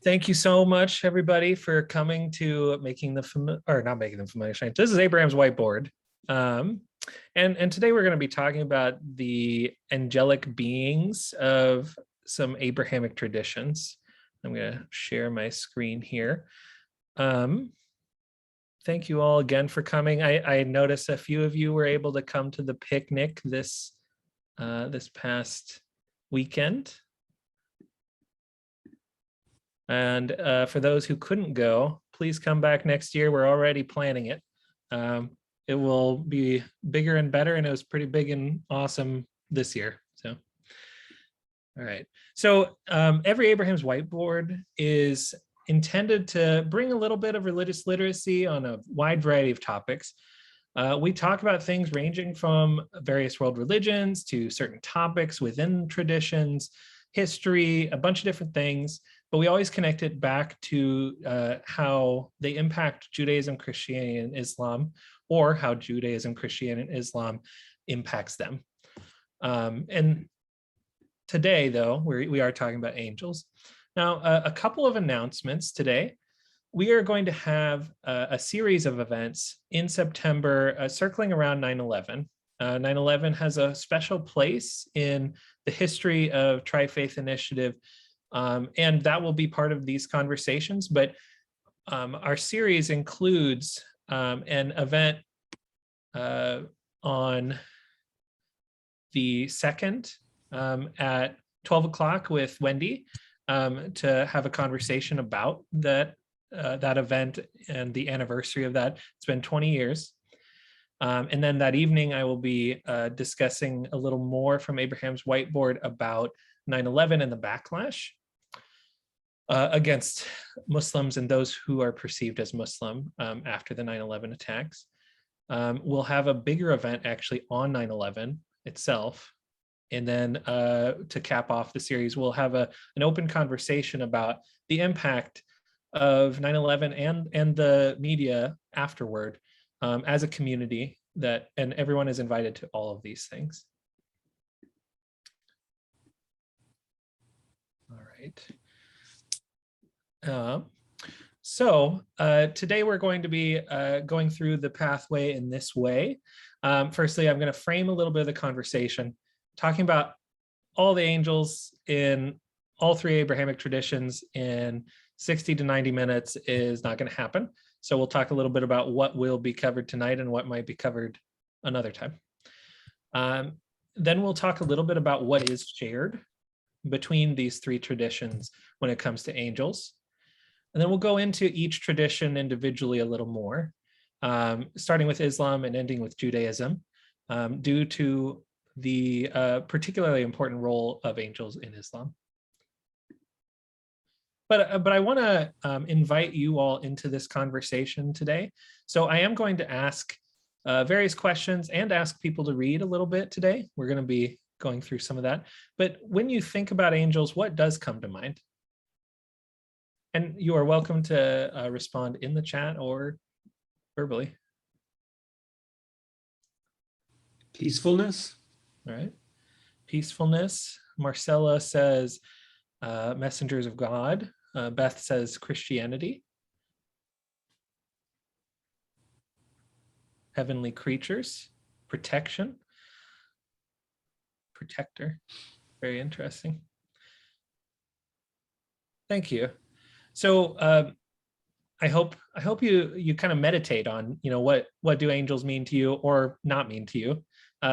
Thank you so much, everybody, for coming to making the not making the familiar strange. This is Abraham's whiteboard, and today we're going to be talking about the angelic beings of some Abrahamic traditions. I'm going to share my screen here. Thank you all again for coming. I noticed a few of you were able to come to the picnic this past weekend. And for those who couldn't go, please come back next year. We're already planning it. It will be bigger and better, and it was pretty big and awesome this year. So, all right. So every Abraham's whiteboard is intended to bring a little bit of religious literacy on a wide variety of topics. We talk about things ranging from various world religions to certain topics within traditions, history, a bunch of different things. But we always connect it back to how they impact Judaism, Christianity, and Islam, or how Judaism, Christianity, and Islam impacts them. And today, though, we are talking about angels. Now, a couple of announcements today. We are going to have a series of events in September circling around 9/11. 9/11 has a special place in the history of Tri-Faith Initiative, and that will be part of these conversations. But our series includes an event on the 2nd at 12 o'clock with Wendy to have a conversation about that event and the anniversary of that. It's been 20 years. And then that evening, I will be discussing a little more from Abraham's whiteboard about 9/11 and the backlash against Muslims and those who are perceived as Muslim after the 9/11 attacks. We'll have a bigger event actually on 9/11 itself. And then to cap off the series, we'll have an open conversation about the impact of 9/11 and the media afterward as a community, and everyone is invited to all of these things. All right. So today we're going to be going through the pathway in this way. Firstly, I'm going to frame a little bit of the conversation, talking about all the angels in all three Abrahamic traditions in 60 to 90 minutes is not going to happen. So we'll talk a little bit about what will be covered tonight and what might be covered another time. Then we'll talk a little bit about what is shared between these three traditions when it comes to angels. And then we'll go into each tradition individually a little more, starting with Islam and ending with Judaism, due to the particularly important role of angels in Islam. But I want to invite you all into this conversation today. So I am going to ask various questions and ask people to read a little bit today. We're going to be going through some of that. But when you think about angels, what does come to mind? And you are welcome to respond in the chat or verbally. Peacefulness. All right. Peacefulness. Marcella says messengers of God. Beth says Christianity. Heavenly creatures. Protection. Protector. Very interesting. Thank you. So I hope you kind of meditate on, what do angels mean to you or not mean to you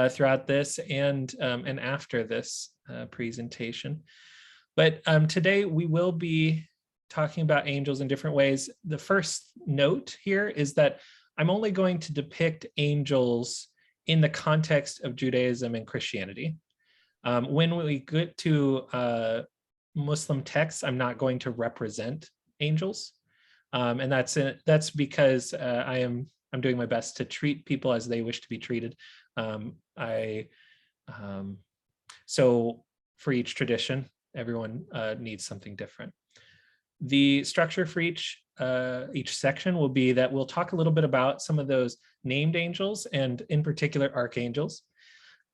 throughout this and after this presentation. But today we will be talking about angels in different ways. The first note here is that I'm only going to depict angels in the context of Judaism and Christianity. When we get to Muslim texts, I'm not going to represent angels, and that's because I'm doing my best to treat people as they wish to be treated. So for each tradition, everyone needs something different. The structure for each section will be that we'll talk a little bit about some of those named angels, and in particular archangels,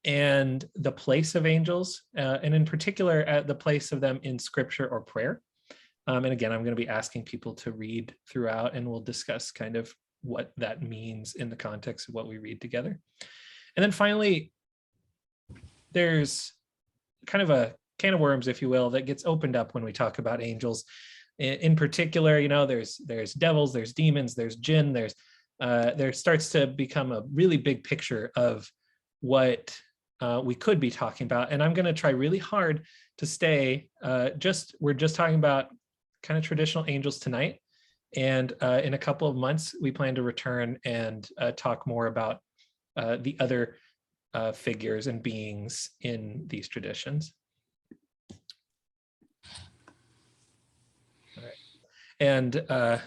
and the place of angels, and in particular at the place of them in scripture or prayer. And again, I'm going to be asking people to read throughout, and we'll discuss kind of what that means in the context of what we read together. And then finally, there's kind of a can of worms, if you will, that gets opened up when we talk about angels. In particular, there's devils, there's demons, there's jinn, there starts to become a really big picture of what we could be talking about. And I'm going to try really hard to stay we're just talking about kind of traditional angels tonight. And in a couple of months, we plan to return and talk more about the other figures and beings in these traditions. All right. And I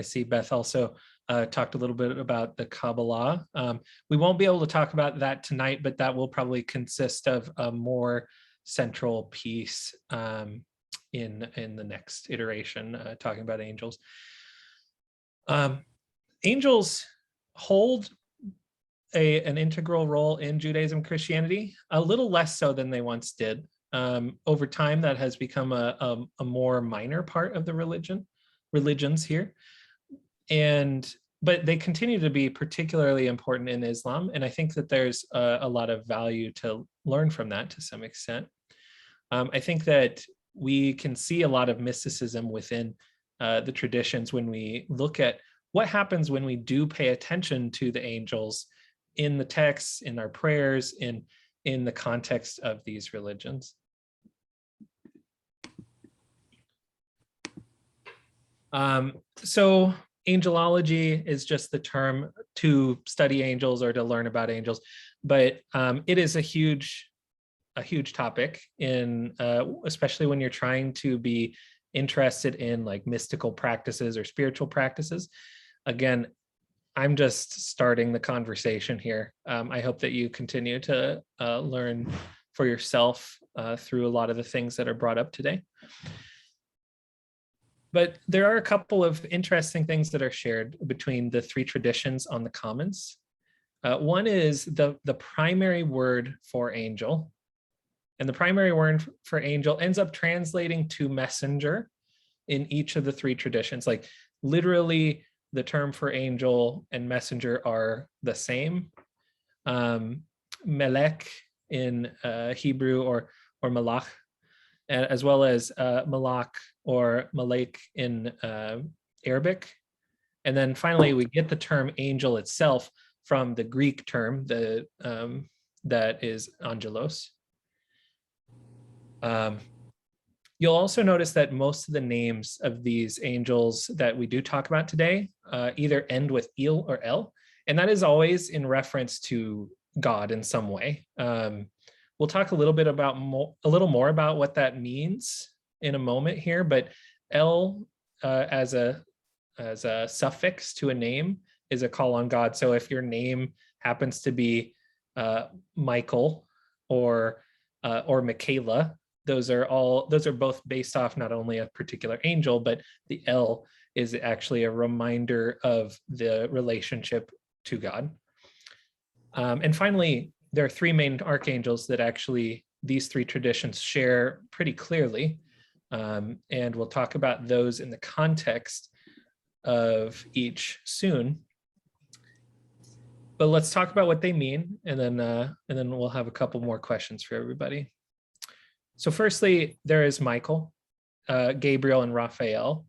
see Beth also talked a little bit about the Kabbalah. We won't be able to talk about that tonight, but that will probably consist of a more central piece in the next iteration, talking about angels. Angels hold an integral role in Judaism, Christianity, a little less so than they once did. Over time, that has become a more minor part of the religions here. But they continue to be particularly important in Islam. And I think that there's a lot of value to learn from that to some extent. I think that we can see a lot of mysticism within the traditions when we look at what happens when we do pay attention to the angels in the texts, in our prayers, in the context of these religions. So angelology is just the term to study angels or to learn about angels, but it is a huge topic especially when you're trying to be interested in like mystical practices or spiritual practices. Again, I'm just starting the conversation here. I hope that you continue to learn for yourself through a lot of the things that are brought up today. But there are a couple of interesting things that are shared between the three traditions on the commons. One is the primary word for angel. And the primary word for angel ends up translating to messenger in each of the three traditions. Like literally, the term for angel and messenger are the same. Melech in Hebrew or malach, as well as malach or malek in Arabic. And then finally, we get the term angel itself from the Greek term that is angelos. You'll also notice that most of the names of these angels that we do talk about today either end with il or el, and that is always in reference to God in some way. We'll talk a little bit about a little more about what that means in a moment here, but el as a suffix to a name is a call on God. So if your name happens to be Michael or Michaela, those are both based off not only a particular angel, but the El is actually a reminder of the relationship to God. And finally, there are three main archangels that actually these three traditions share pretty clearly. And we'll talk about those in the context of each soon. But let's talk about what they mean, and then we'll have a couple more questions for everybody. So firstly, there is Michael, Gabriel, and Raphael.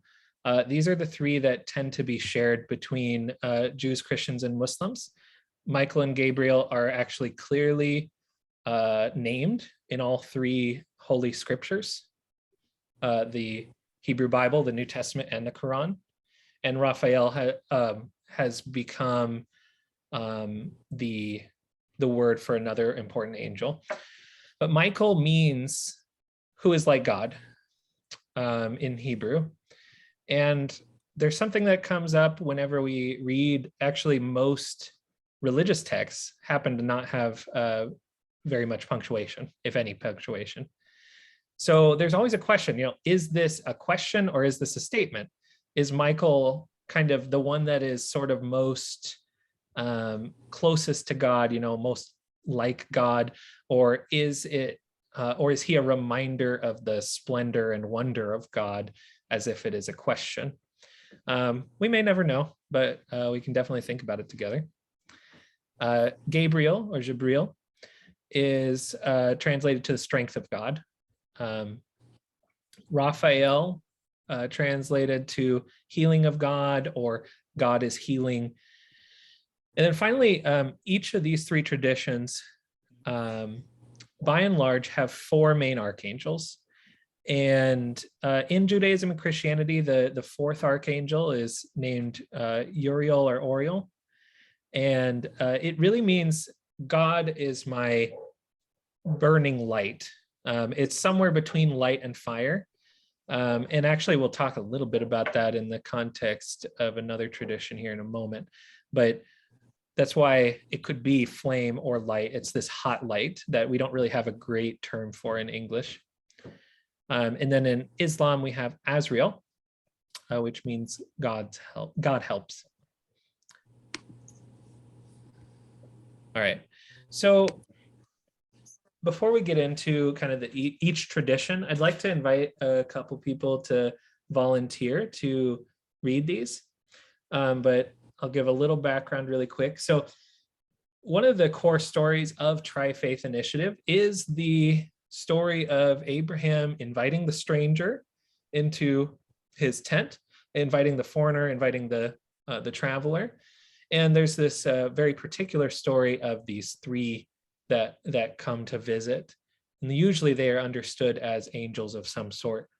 These are the three that tend to be shared between Jews, Christians, and Muslims. Michael and Gabriel are actually clearly named in all three holy scriptures, the Hebrew Bible, the New Testament, and the Quran. And Raphael has become the word for another important angel. But Michael means who is like God in Hebrew. And there's something that comes up whenever we read, actually most religious texts happen to not have very much punctuation, if any punctuation. So there's always a question, is this a question or is this a statement? Is Michael kind of the one that is sort of most closest to God, most like God, or is it or is he a reminder of the splendor and wonder of God, as if it is a question? We may never know, but we can definitely think about it together. Gabriel or Jabriel is translated to the strength of God. Raphael translated to healing of God, or God is healing. And then finally, each of these three traditions, by and large, have four main archangels. And in Judaism and Christianity, the fourth archangel is named Uriel or Oriel. And it really means God is my burning light. It's somewhere between light and fire. And actually, we'll talk a little bit about that in the context of another tradition here in a moment. But that's why it could be flame or light. It's this hot light that we don't really have a great term for in English. And then in Islam, we have Asriel, which means God helps. All right. So before we get into kind of each tradition, I'd like to invite a couple people to volunteer to read these. But I'll give a little background really quick. So one of the core stories of Tri-Faith Initiative is the story of Abraham inviting the stranger into his tent, inviting the foreigner, inviting the traveler. And there's this very particular story of these three that come to visit. And usually they are understood as angels of some sort.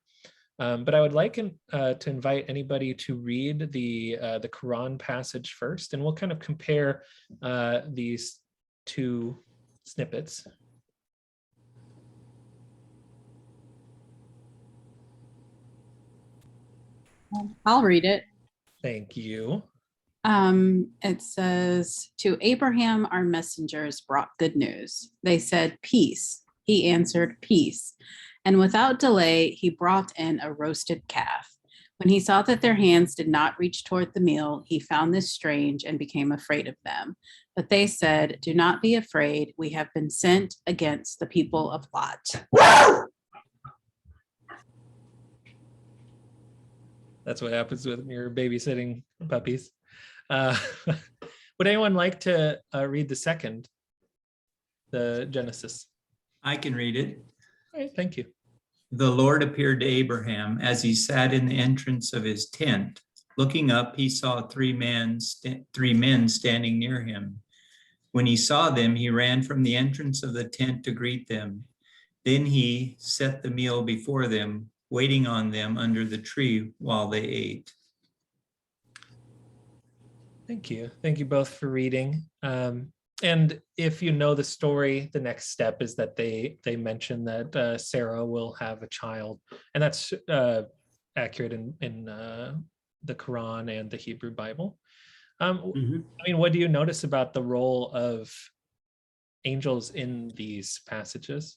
But I would like to invite anybody to read the Quran passage first, and we'll kind of compare these two snippets. I'll read it. Thank you. It says, to Abraham, our messengers brought good news. They said, peace. He answered, peace. And without delay, he brought in a roasted calf. When he saw that their hands did not reach toward the meal, he found this strange and became afraid of them. But they said, do not be afraid. We have been sent against the people of Lot. That's what happens when you're babysitting puppies. Would anyone like to read the Genesis? I can read it. All right, thank you. The Lord appeared to Abraham as he sat in the entrance of his tent. Looking up, he saw three men standing near him. When he saw them, he ran from the entrance of the tent to greet them. Then he set the meal before them, waiting on them under the tree while they ate. Thank you. Thank you both for reading. And if you know the story, the next step is that they mention that Sarah will have a child, and that's accurate in the Quran and the Hebrew Bible. I mean, what do you notice about the role of angels in these passages?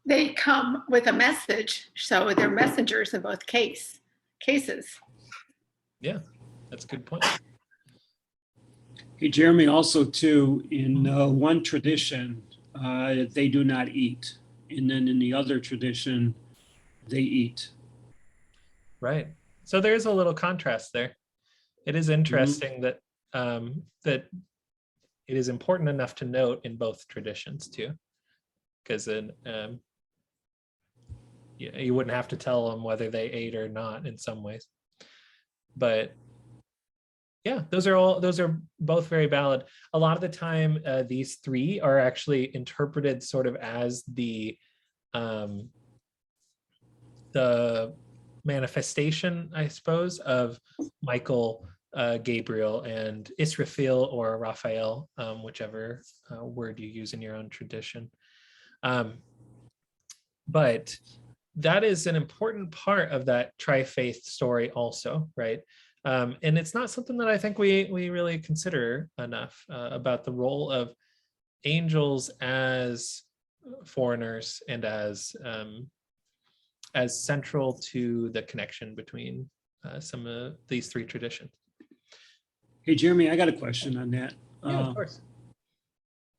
They come with a message, so they're messengers in both cases. Yeah, that's a good point. Hey, Jeremy, also too, in one tradition, they do not eat. And then in the other tradition, they eat. Right. So there's a little contrast there. It is interesting that that it is important enough to note in both traditions too, because then you wouldn't have to tell them whether they ate or not in some ways. But yeah, those are both very valid. A lot of the time, these three are actually interpreted sort of as the manifestation, I suppose, of Michael, Gabriel, and Israfil or Raphael, whichever word you use in your own tradition. But that is an important part of that tri-faith story also, right? And it's not something that I think we really consider enough about the role of angels as foreigners and as as central to the connection between some of these three traditions. Hey, Jeremy, I got a question on that. Yeah, of course.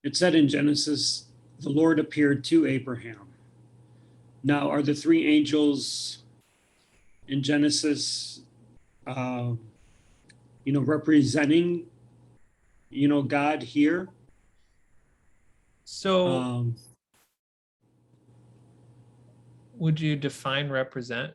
It said in Genesis, the Lord appeared to Abraham. Now, are the three angels in Genesis, representing, God here? So would you define represent?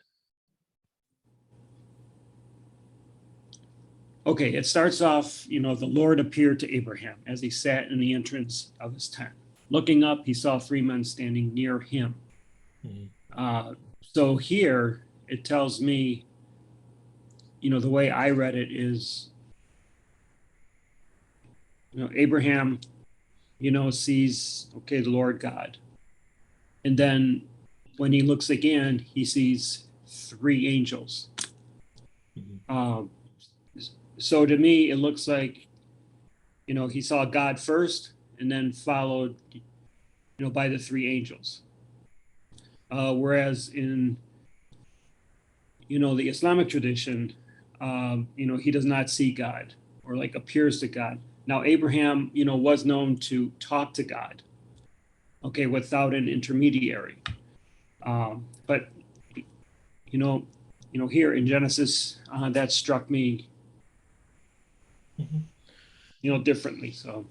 Okay, it starts off, the Lord appeared to Abraham as he sat in the entrance of his tent. Looking up, he saw three men standing near him. So here it tells me, the way I read it is, Abraham, sees, okay, the Lord God. And then when he looks again, he sees three angels. So to me, it looks like, he saw God first and then followed, by the three angels. Whereas in, the Islamic tradition, he does not see God or like appears to God. Now, Abraham, was known to talk to God, okay, without an intermediary. But, here in Genesis, that struck me, differently. So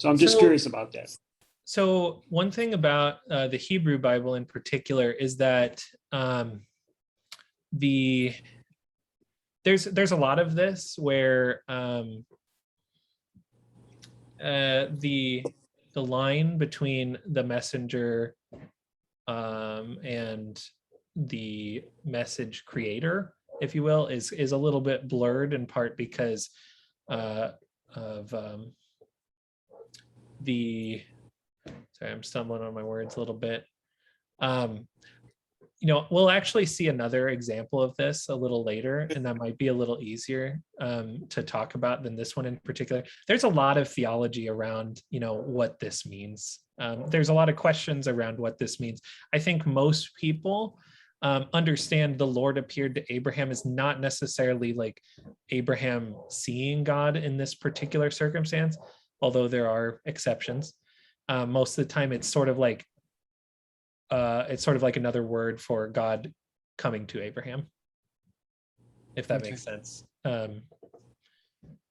I'm just curious about that. So one thing about the Hebrew Bible in particular is that there's a lot of this where the line between the messenger and the message creator, if you will, is a little bit blurred, in part because of sorry, I'm stumbling on my words a little bit. We'll actually see another example of this a little later, and that might be a little easier to talk about than this one in particular. There's a lot of theology around, what this means. There's a lot of questions around what this means. I think most people understand the Lord appeared to Abraham is not necessarily like Abraham seeing God in this particular circumstance, although there are exceptions. Most of the time, it's sort of like another word for God coming to Abraham, if that makes sense.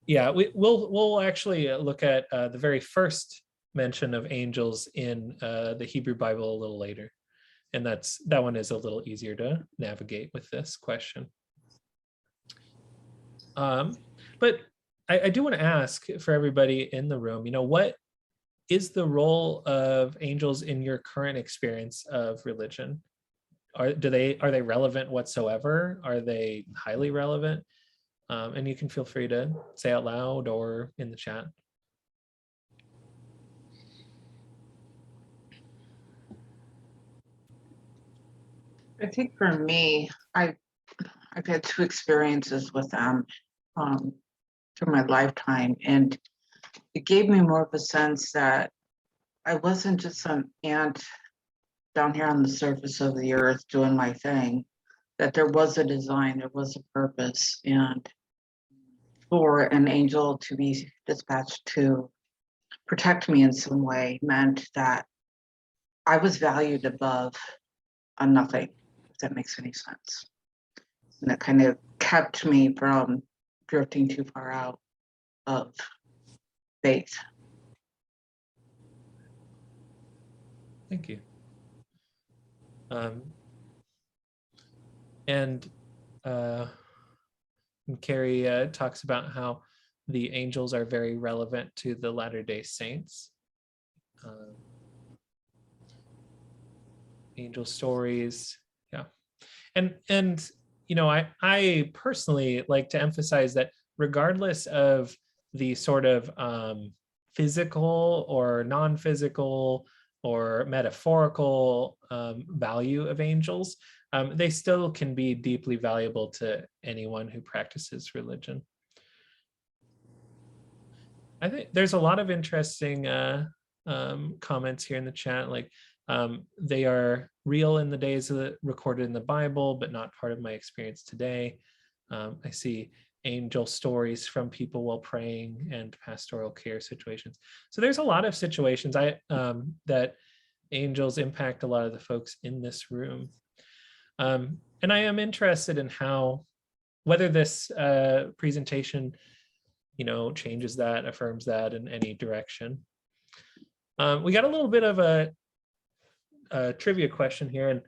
We'll actually look at the very first mention of angels in the Hebrew Bible a little later, and that one is a little easier to navigate with this question. But I do want to ask for everybody in the room, what is the role of angels in your current experience of religion? Are they relevant whatsoever? Are they highly relevant? And you can feel free to say out loud or in the chat. I think for me, I've had two experiences with them through my lifetime, and it gave me more of a sense that I wasn't just some ant down here on the surface of the earth doing my thing, that there was a design, there was a purpose, and for an angel to be dispatched to protect me in some way meant that I was valued above a nothing, if that makes any sense. And that kind of kept me from drifting too far out of faith. Thank you. And Carrie talks about how the angels are very relevant to the Latter-day Saints. Angel stories, yeah. And I personally like to emphasize that regardless of the sort of physical or non-physical or metaphorical value of angels, they still can be deeply valuable to anyone who practices religion. I think there's a lot of interesting comments here in the chat, like they are real in the days recorded in the Bible, but not part of my experience today. I see angel stories from people while praying and pastoral care situations. So there's a lot of situations that angels impact a lot of the folks in this room. And I am interested in whether this presentation, changes that, affirms that in any direction. We got a little bit of a trivia question here, and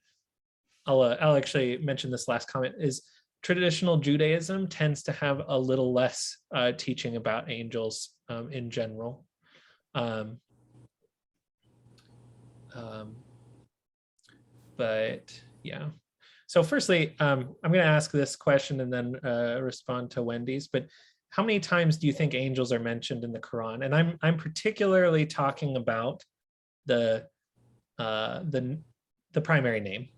I'll actually mention this last comment is traditional Judaism tends to have a little less teaching about angels in general. But yeah. So firstly, I'm going to ask this question and then respond to Wendy's, but how many times do you think angels are mentioned in the Quran? And I'm particularly talking about the primary name,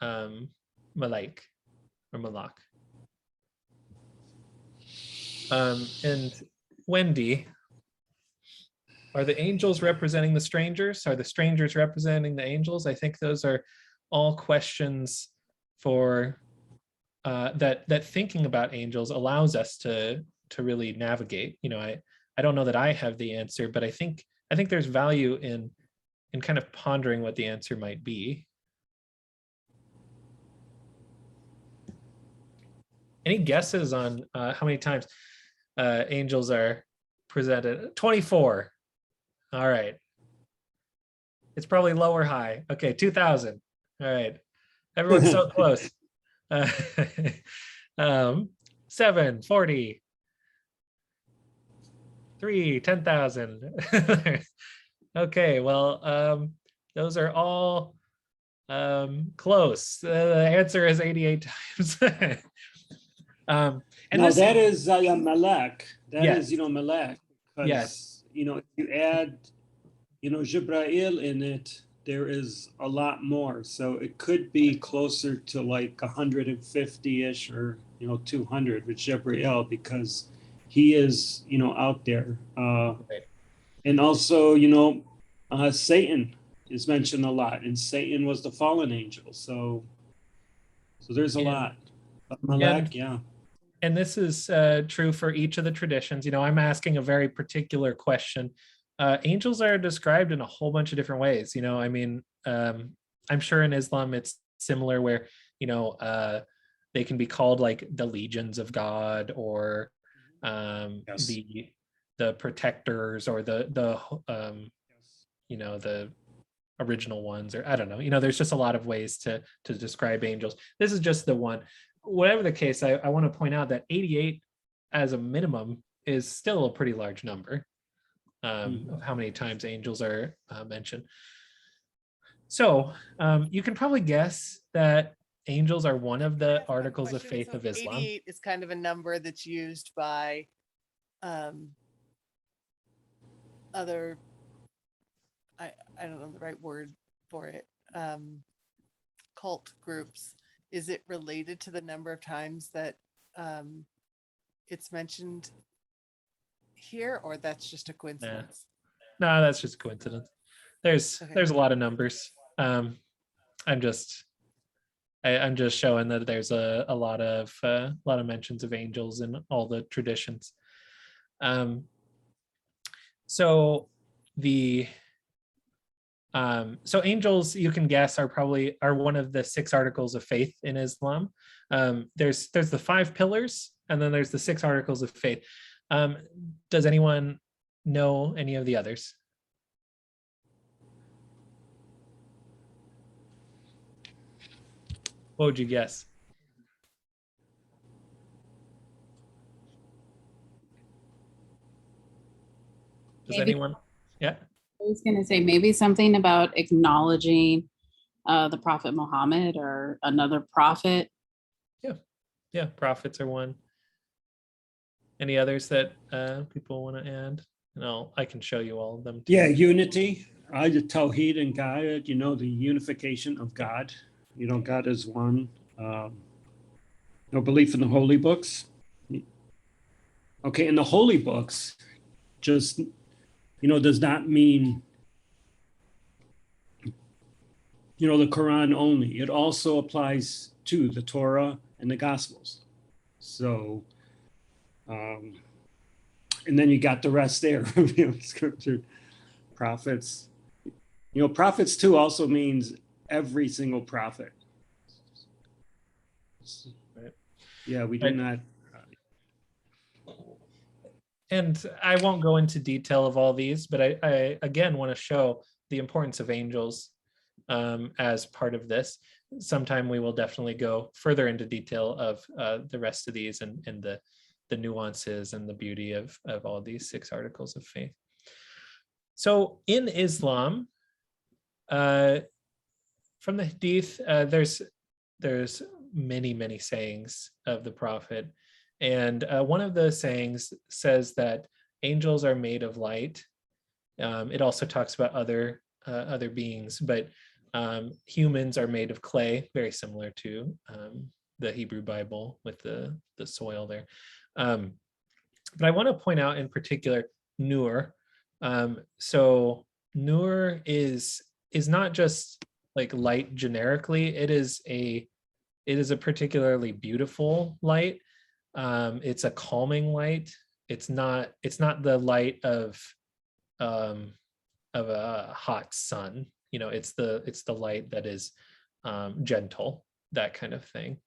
Malaik or Malak. And Wendy, are the angels representing the strangers? Are the strangers representing the angels? I think those are all questions for that thinking about angels allows us to really navigate. I don't know that I have the answer, but I think there's value in kind of pondering what the answer might be. Any guesses on how many times angels are presented? 24. All right. It's probably low or high. Okay, 2,000. All right. Everyone's so close. 7, 40. 3, 10,000. Okay, well, those are all close. The answer is 88 times. And now that is Malak. That Yes. is, Malak. Because, Yes. if you add, Jibrail in it, there is a lot more. So it could be closer to like 150-ish or, 200 with Jibrail, because he is, out there. And also, Satan is mentioned a lot, and Satan was the fallen angel. So there's a lot. But Malak, yeah. And this is true for each of the traditions. I'm asking a very particular question. Angels are described in a whole bunch of different ways. I'm sure in Islam it's similar where, they can be called like the legions of God, or Yes. the protectors, or the original ones, or I don't know. There's just a lot of ways to describe angels. This is just the one. Whatever the case, I want to point out that 88 as a minimum is still a pretty large number of how many times angels are mentioned. So you can probably guess that angels are one of the articles of faith of Islam. 88 is kind of a number that's used by other, I don't know the right word for it, cult groups. Is it related to the number of times that it's mentioned here, or that's just a coincidence? No, that's just a coincidence. There's a lot of numbers. I'm just showing that there's a lot of mentions of angels in all the traditions. So angels, you can guess, are one of the 6 articles of faith in Islam. There's the 5 pillars, and then there's the 6 articles of faith. Does anyone know any of the others? What would you guess? Does anyone? Yeah. I was going to say maybe something about acknowledging the Prophet Muhammad or another prophet. Yeah, prophets are one. Any others that people want to add? And I can show you all of them too. Yeah, unity, the Tawheed and God, the unification of God. God is one. Belief in the holy books. Okay, in the holy books, just, does not mean the Quran only. It also applies to the Torah and the Gospels. So, and then you got the rest there, scripture, prophets. Prophets too also means every single prophet. Right. Yeah, we do Right. not. And I won't go into detail of all these, but I again want to show the importance of angels as part of this. Sometime we will definitely go further into detail of the rest of these and the nuances and the beauty of all these 6 articles of faith. So in Islam, from the Hadith, there's many sayings of the Prophet. And one of the sayings says that angels are made of light. It also talks about other beings, but humans are made of clay, very similar to the Hebrew Bible with the soil there. But I want to point out in particular Nur. So Nur is not just like light generically. It is a particularly beautiful light. It's a calming light. It's not the light of a hot sun. It's the light that is gentle, that kind of thing.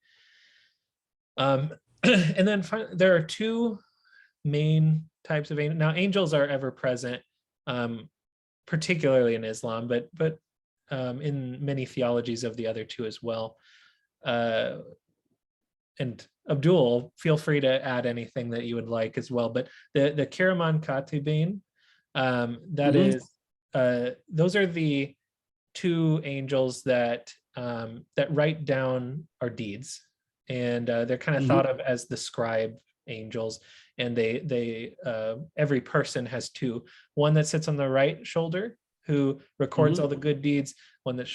And then there are 2 main types of angels. Now, angels are ever present, particularly in Islam, but in many theologies of the other 2 as well. And Abdul, feel free to add anything that you would like as well. But the Kiraman Katibin, that is, those are the 2 angels that write down our deeds, and they're kind of thought of as the scribe angels. And they every person has 2. One that sits on the right shoulder, who records all the good deeds. One that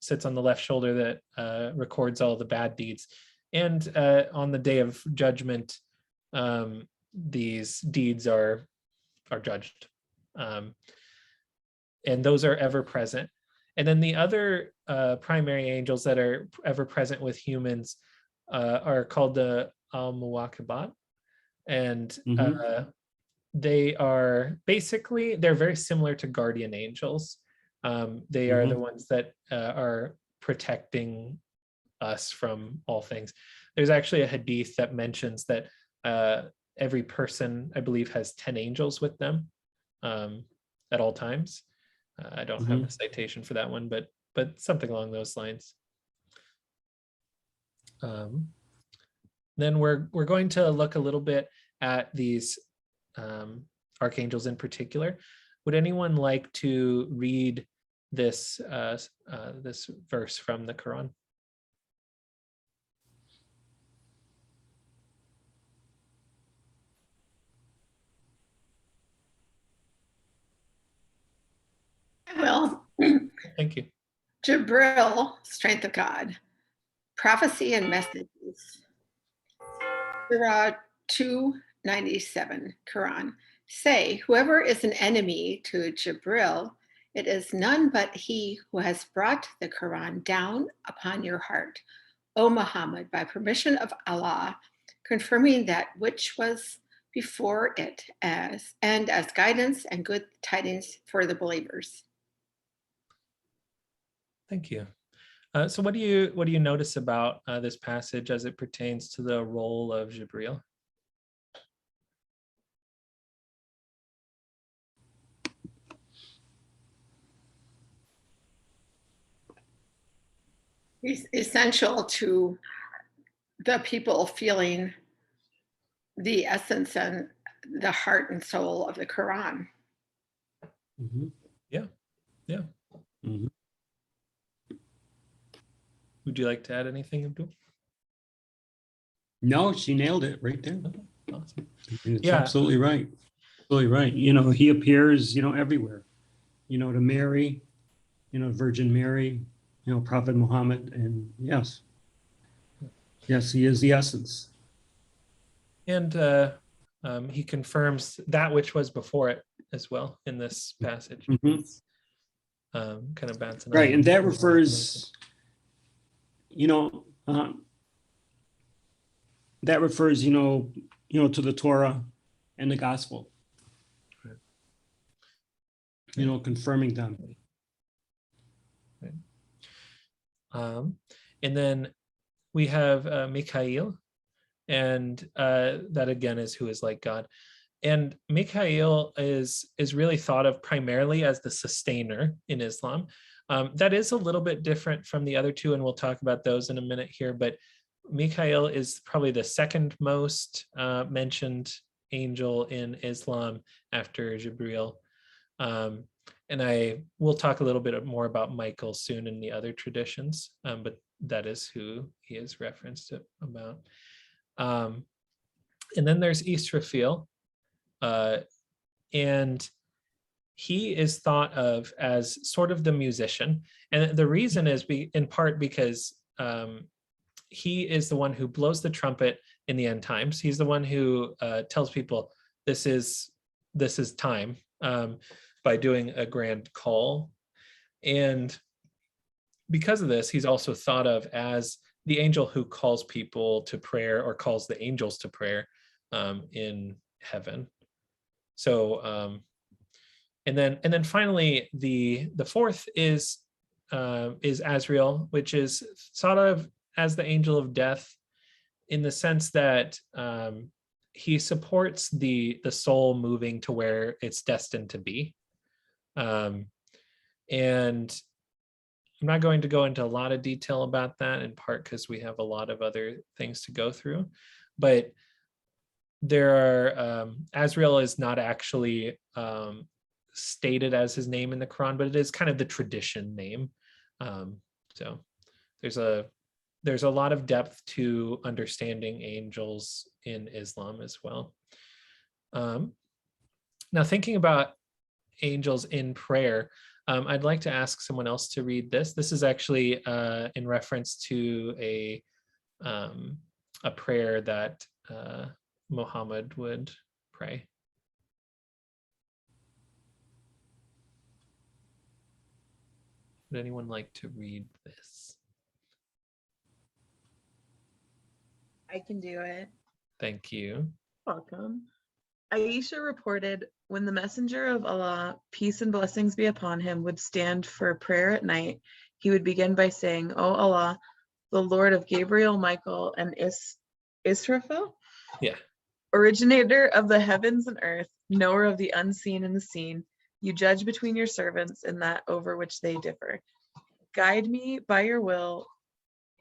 sits on the left shoulder that records all the bad deeds. And on the day of judgment, these deeds are judged. And those are ever present. And then the other primary angels that are ever present with humans are called the Al-Muwakibat. And they are basically, they're very similar to guardian angels. They are the ones that are protecting us from all things. There's actually a hadith that mentions that every person, I believe, has 10 angels with them at all times. I don't have a citation for that one, but something along those lines. Then we're going to look a little bit at these archangels in particular. Would anyone like to read this this verse from the Quran? I will. Thank you. Jabril, strength of God, prophecy and messages. Surah 297, Quran. Say, whoever is an enemy to Jabril, it is none but he who has brought the Quran down upon your heart, O Muhammad, by permission of Allah, confirming that which was before it as guidance and good tidings for the believers. Thank you. So what do you notice about this passage as it pertains to the role of Jibril? He's essential to the people feeling the essence and the heart and soul of the Quran. Yeah. Would you like to add anything, Abdul? No, she nailed it right there. Awesome. It's absolutely right. Absolutely right. He appears, everywhere, to Mary, Virgin Mary, Prophet Muhammad, and yes, he is the essence. And he confirms that which was before it as well in this passage. kind of bouncing Right, off. and that refers, you know, to the Torah and the gospel. Right. You know, confirming them. Right. And then we have Michael, and that again is who is like God. And Michael is really thought of primarily as the sustainer in Islam. That is a little bit different from the other two, and we'll talk about those in a minute here. But Michael is probably the second most mentioned angel in Islam after Jibril. And I will talk a little bit more about Michael soon in the other traditions, but that is who he is referenced about. And then there's Asriel, and he is thought of as sort of the musician. And the reason is in part because he is the one who blows the trumpet in the end times. He's the one who tells people this is time by doing a grand call. And because of this, he's also thought of as the angel who calls people to prayer, or calls the angels to prayer in heaven. So, and then finally, the fourth is Asriel, which is thought of as the angel of death, in the sense that he supports the soul moving to where it's destined to be. And I'm not going to go into a lot of detail about that, in part because we have a lot of other things to go through. But there are, Asriel is not actually stated as his name in the Quran, but it is kind of the tradition name. So there's a lot of depth to understanding angels in Islam as well. Now, thinking about angels in prayer, I'd like to ask someone else to read this. This is actually in reference to a prayer that Muhammad would pray. Would anyone like to read this? I can do it. Thank you. Welcome. Aisha reported, when the messenger of Allah, peace and blessings be upon him, would stand for prayer at night, he would begin by saying, "O Allah, the Lord of Gabriel, Michael, and Israfil, Yeah. originator of the heavens and earth, knower of the unseen and the seen, you judge between your servants in that over which they differ. Guide me by your will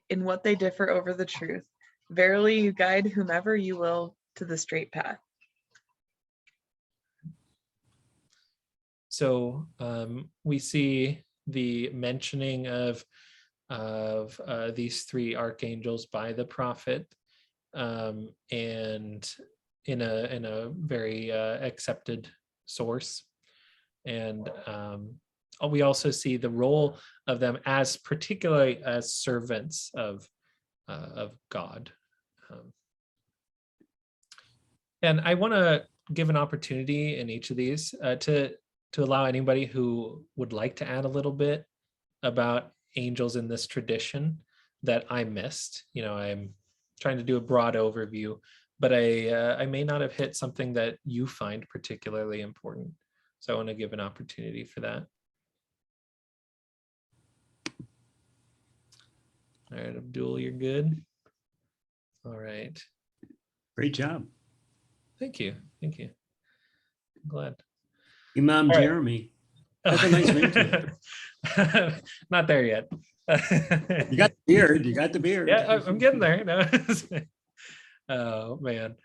in what they differ over the truth. Verily, you guide whomever you will to the straight path." So we see the mentioning of these three archangels by the prophet, and in a very accepted source. And we also see the role of them as particularly as servants of God. And I want to give an opportunity in each of these to allow anybody who would like to add a little bit about angels in this tradition that I missed. You know, I'm trying to do a broad overview, but I may not have hit something that you find particularly important. So I want to give an opportunity for that. All right, Abdul, you're good. All right. Great job. Thank you. Thank you. I'm glad. Imam All right. Jeremy. That's a nice name to it. Not there yet. You got the beard. You got the beard. Yeah, I'm getting there. No. Oh, man.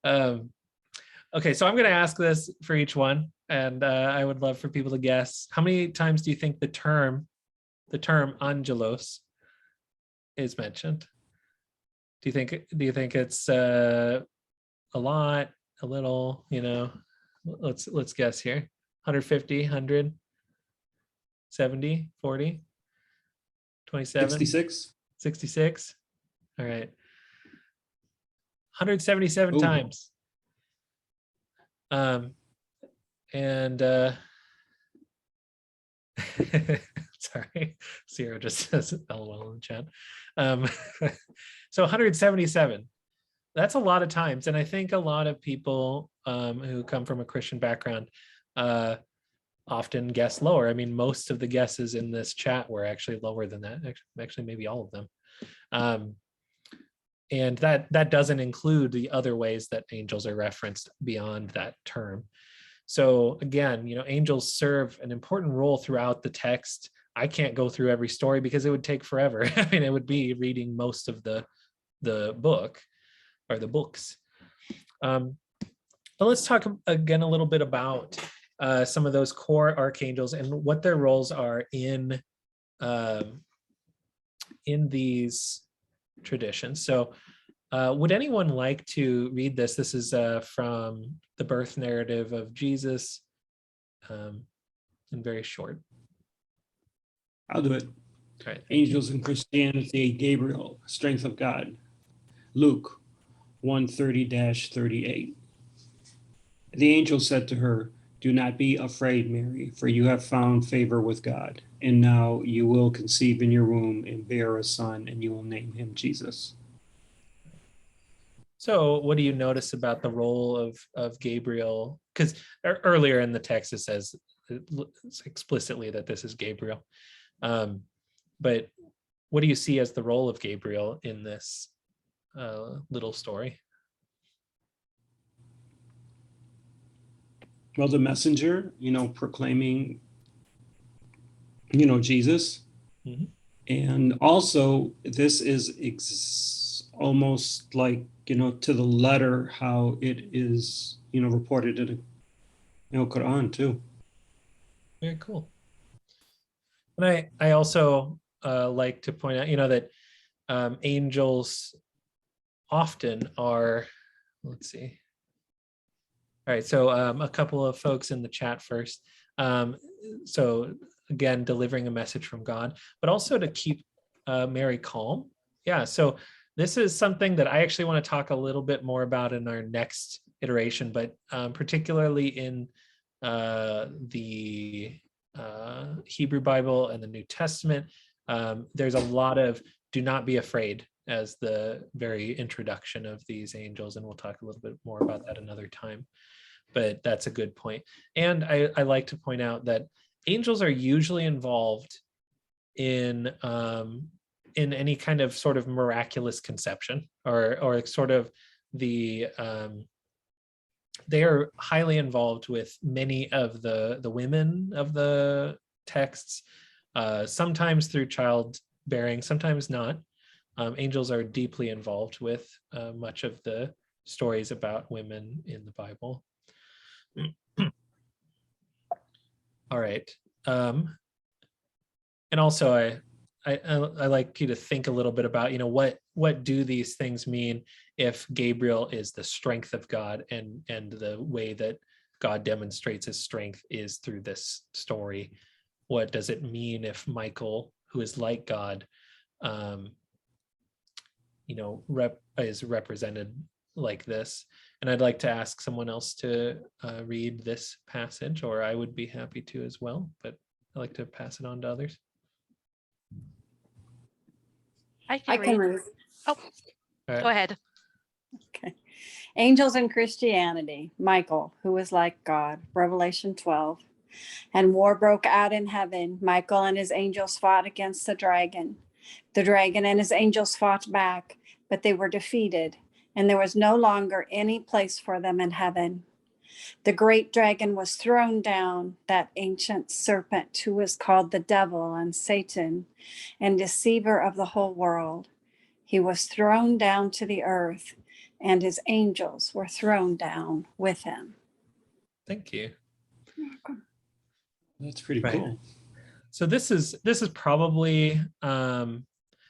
Okay, so I'm going to ask this for each one, and I would love for people to guess. How many times do you think the term angelos is mentioned? Do you think it's a lot, a little? You know, let's guess here. 150, 100, 70, 40, 27, 66. 66. All right. 177 Ooh. times. And Sorry, Zero just says LOL in the chat. So 177. That's a lot of times, and I think a lot of people who come from a Christian background often guess lower. I mean, most of the guesses in this chat were actually lower than that. Actually, maybe all of them. And that doesn't include the other ways that angels are referenced beyond that term. So again, angels serve an important role throughout the text. I can't go through every story because it would take forever. I mean, it would be reading most of the book or the books. But let's talk again a little bit about some of those core archangels and what their roles are in these traditions. So would anyone like to read this? This is from the birth narrative of Jesus, and very short. I'll do it. All right. Angels in Christianity, Gabriel, strength of God. Luke 130-38. The angel said to her, "Do not be afraid, Mary, for you have found favor with God. And now you will conceive in your womb and bear a son, and you will name him Jesus." So what do you notice about the role of Gabriel? Because earlier in the text it says explicitly that this is Gabriel. But what do you see as the role of Gabriel in this little story? Well, the messenger, proclaiming, Jesus. Mhm. And also, this is almost like, to the letter how it is, reported in the Quran too. Very cool. And I also like to point out, that angels often are, let's see. All right, so a couple of folks in the chat first. So again, delivering a message from God, but also to keep Mary calm. Yeah, so this is something that I actually want to talk a little bit more about in our next iteration, but particularly in the Hebrew Bible and the New Testament, there's a lot of "do not be afraid" as the very introduction of these angels, and we'll talk a little bit more about that another time. But that's a good point. And I like to point out that angels are usually involved in any kind of sort of miraculous conception or sort of the they are highly involved with many of the women of the texts, sometimes through childbearing, sometimes not. Angels are deeply involved with much of the stories about women in the Bible. All right. And also I like you to think a little bit about, what do these things mean if Gabriel is the strength of God, and the way that God demonstrates his strength is through this story. What does it mean if Michael, who is like God, is represented like this? And I'd like to ask someone else to read this passage, or I would be happy to as well, but I'd like to pass it on to others. I I can read. read. Oh, All right. go ahead. Okay. Angels in Christianity. Michael, who is like God. Revelation 12. And war broke out in heaven. Michael and his angels fought against the dragon. The dragon and his angels fought back, but they were defeated, and there was no longer any place for them in heaven. The great dragon was thrown down, that ancient serpent who is called the devil and Satan, and deceiver of the whole world. He was thrown down to the earth, and his angels were thrown down with him. Thank you. That's pretty Right. cool. So this is probably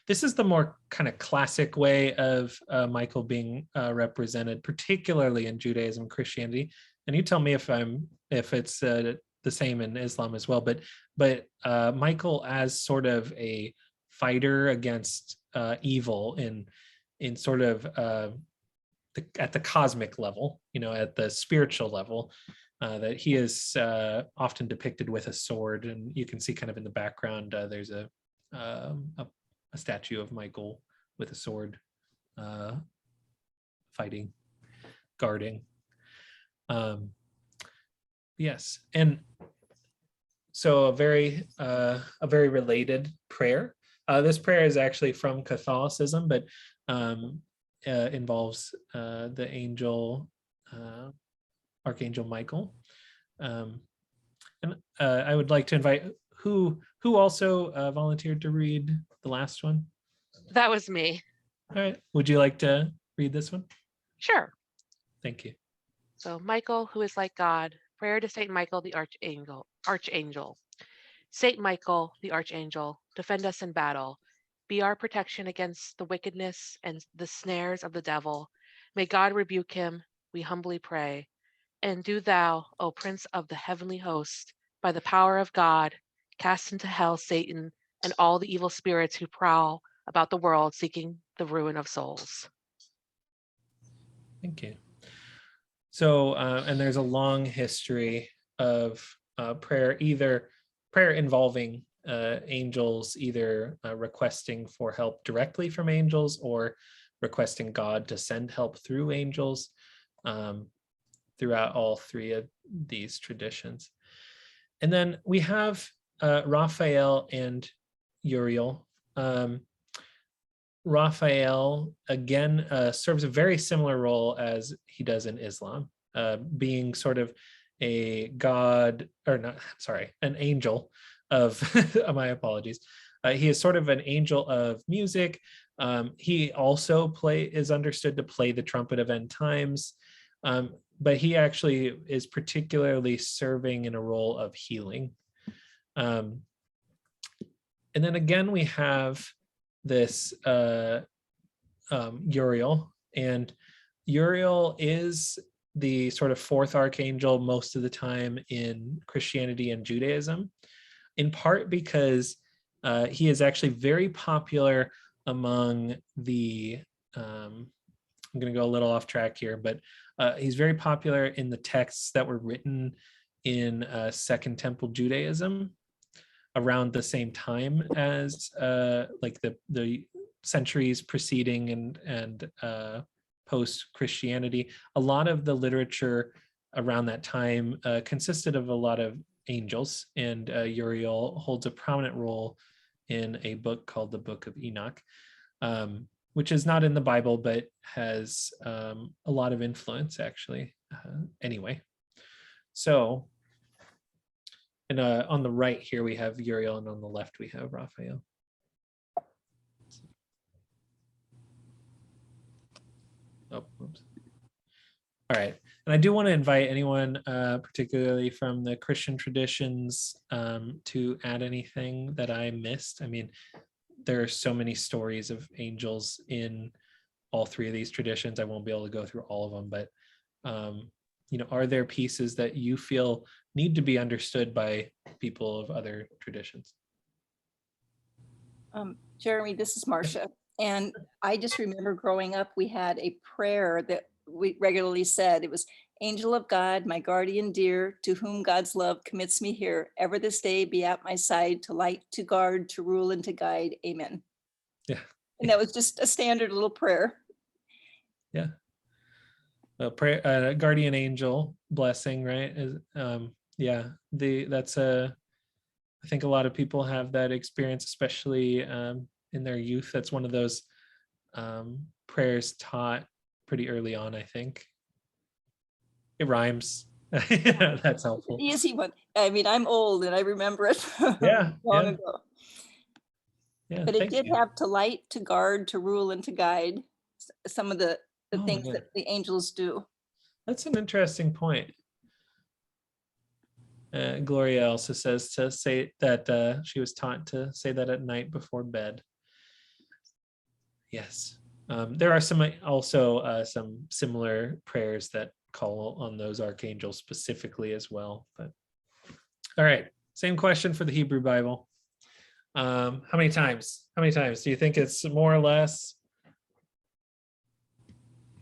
this is the more kind of classic way of Michael being represented, particularly in Judaism and Christianity. And you tell me if it's the same in Islam as well. But Michael as sort of a fighter against evil in sort of at the cosmic level, at the spiritual level. that he is often depicted with a sword, and you can see kind of in the background there's a statue of Michael with a sword, fighting, guarding. Yes, and so a very related prayer. This prayer is actually from Catholicism, but involves the angel, Archangel Michael. And I would like to invite who also volunteered to read the last one. That was me. All right, would you like to read this one? Sure. Thank you. So Michael, who is like God, prayer to Saint Michael the Archangel. Saint Michael the Archangel, defend us in battle. Be our protection against the wickedness and the snares of the devil. May God rebuke him, we humbly pray. And do thou, O Prince of the heavenly host, by the power of God, cast into hell Satan and all the evil spirits who prowl about the world seeking the ruin of souls. Thank you. So, and there's a long history of prayer involving angels, either requesting for help directly from angels or requesting God to send help through angels, throughout all three of these traditions. And then we have Raphael and Uriel. Raphael, again, serves a very similar role as he does in Islam, being sort of a god, or not, sorry, an angel of, my apologies. He is sort of an angel of music. He also is understood to play the trumpet of end times, but he actually is particularly serving in a role of healing. And then again, we have this Uriel, and Uriel is the sort of fourth archangel most of the time in Christianity and Judaism, in part because he is actually very popular among the, I'm going to go a little off track here, but he's very popular in the texts that were written in Second Temple Judaism around the same time as like the centuries preceding and post Christianity. A lot of the literature around that time consisted of a lot of angels, and Uriel holds a prominent role in a book called the Book of Enoch, which is not in the Bible, but has a lot of influence actually. Anyway, so, and on the right here we have Uriel, and on the left we have Raphael. Oh, oops. All right, and I do want to invite anyone, particularly from the Christian traditions, to add anything that I missed. I mean, there are so many stories of angels in all three of these traditions. I won't be able to go through all of them, but you know, are there pieces that you feel need to be understood by people of other traditions? Jeremy, this is Marcia. And I just remember growing up, we had a prayer that we regularly said. It was, "Angel of God, my guardian dear, to whom God's love commits me here, ever this day be at my side, to light, to guard, to rule, and to guide. Amen." Yeah. And that was just a standard little prayer. Yeah. A prayer, guardian angel blessing, right? Is, yeah, that's I think a lot of people have that experience, especially in their youth. That's one of those prayers taught pretty early on, I think. It rhymes. That's helpful. Easy one. I mean, I'm old and I remember it Yeah, long yeah. ago. Yeah, But it thank did you. have to light, to guard, to rule, and to guide. Some of the Oh, things yeah. that the angels do. That's an interesting point. Gloria also says to say that she was taught to say that at night before bed. Yes. There are some also some similar prayers that call on those archangels specifically as well. But all right, same question for the Hebrew Bible. How many times? How many times do you think it's more or less?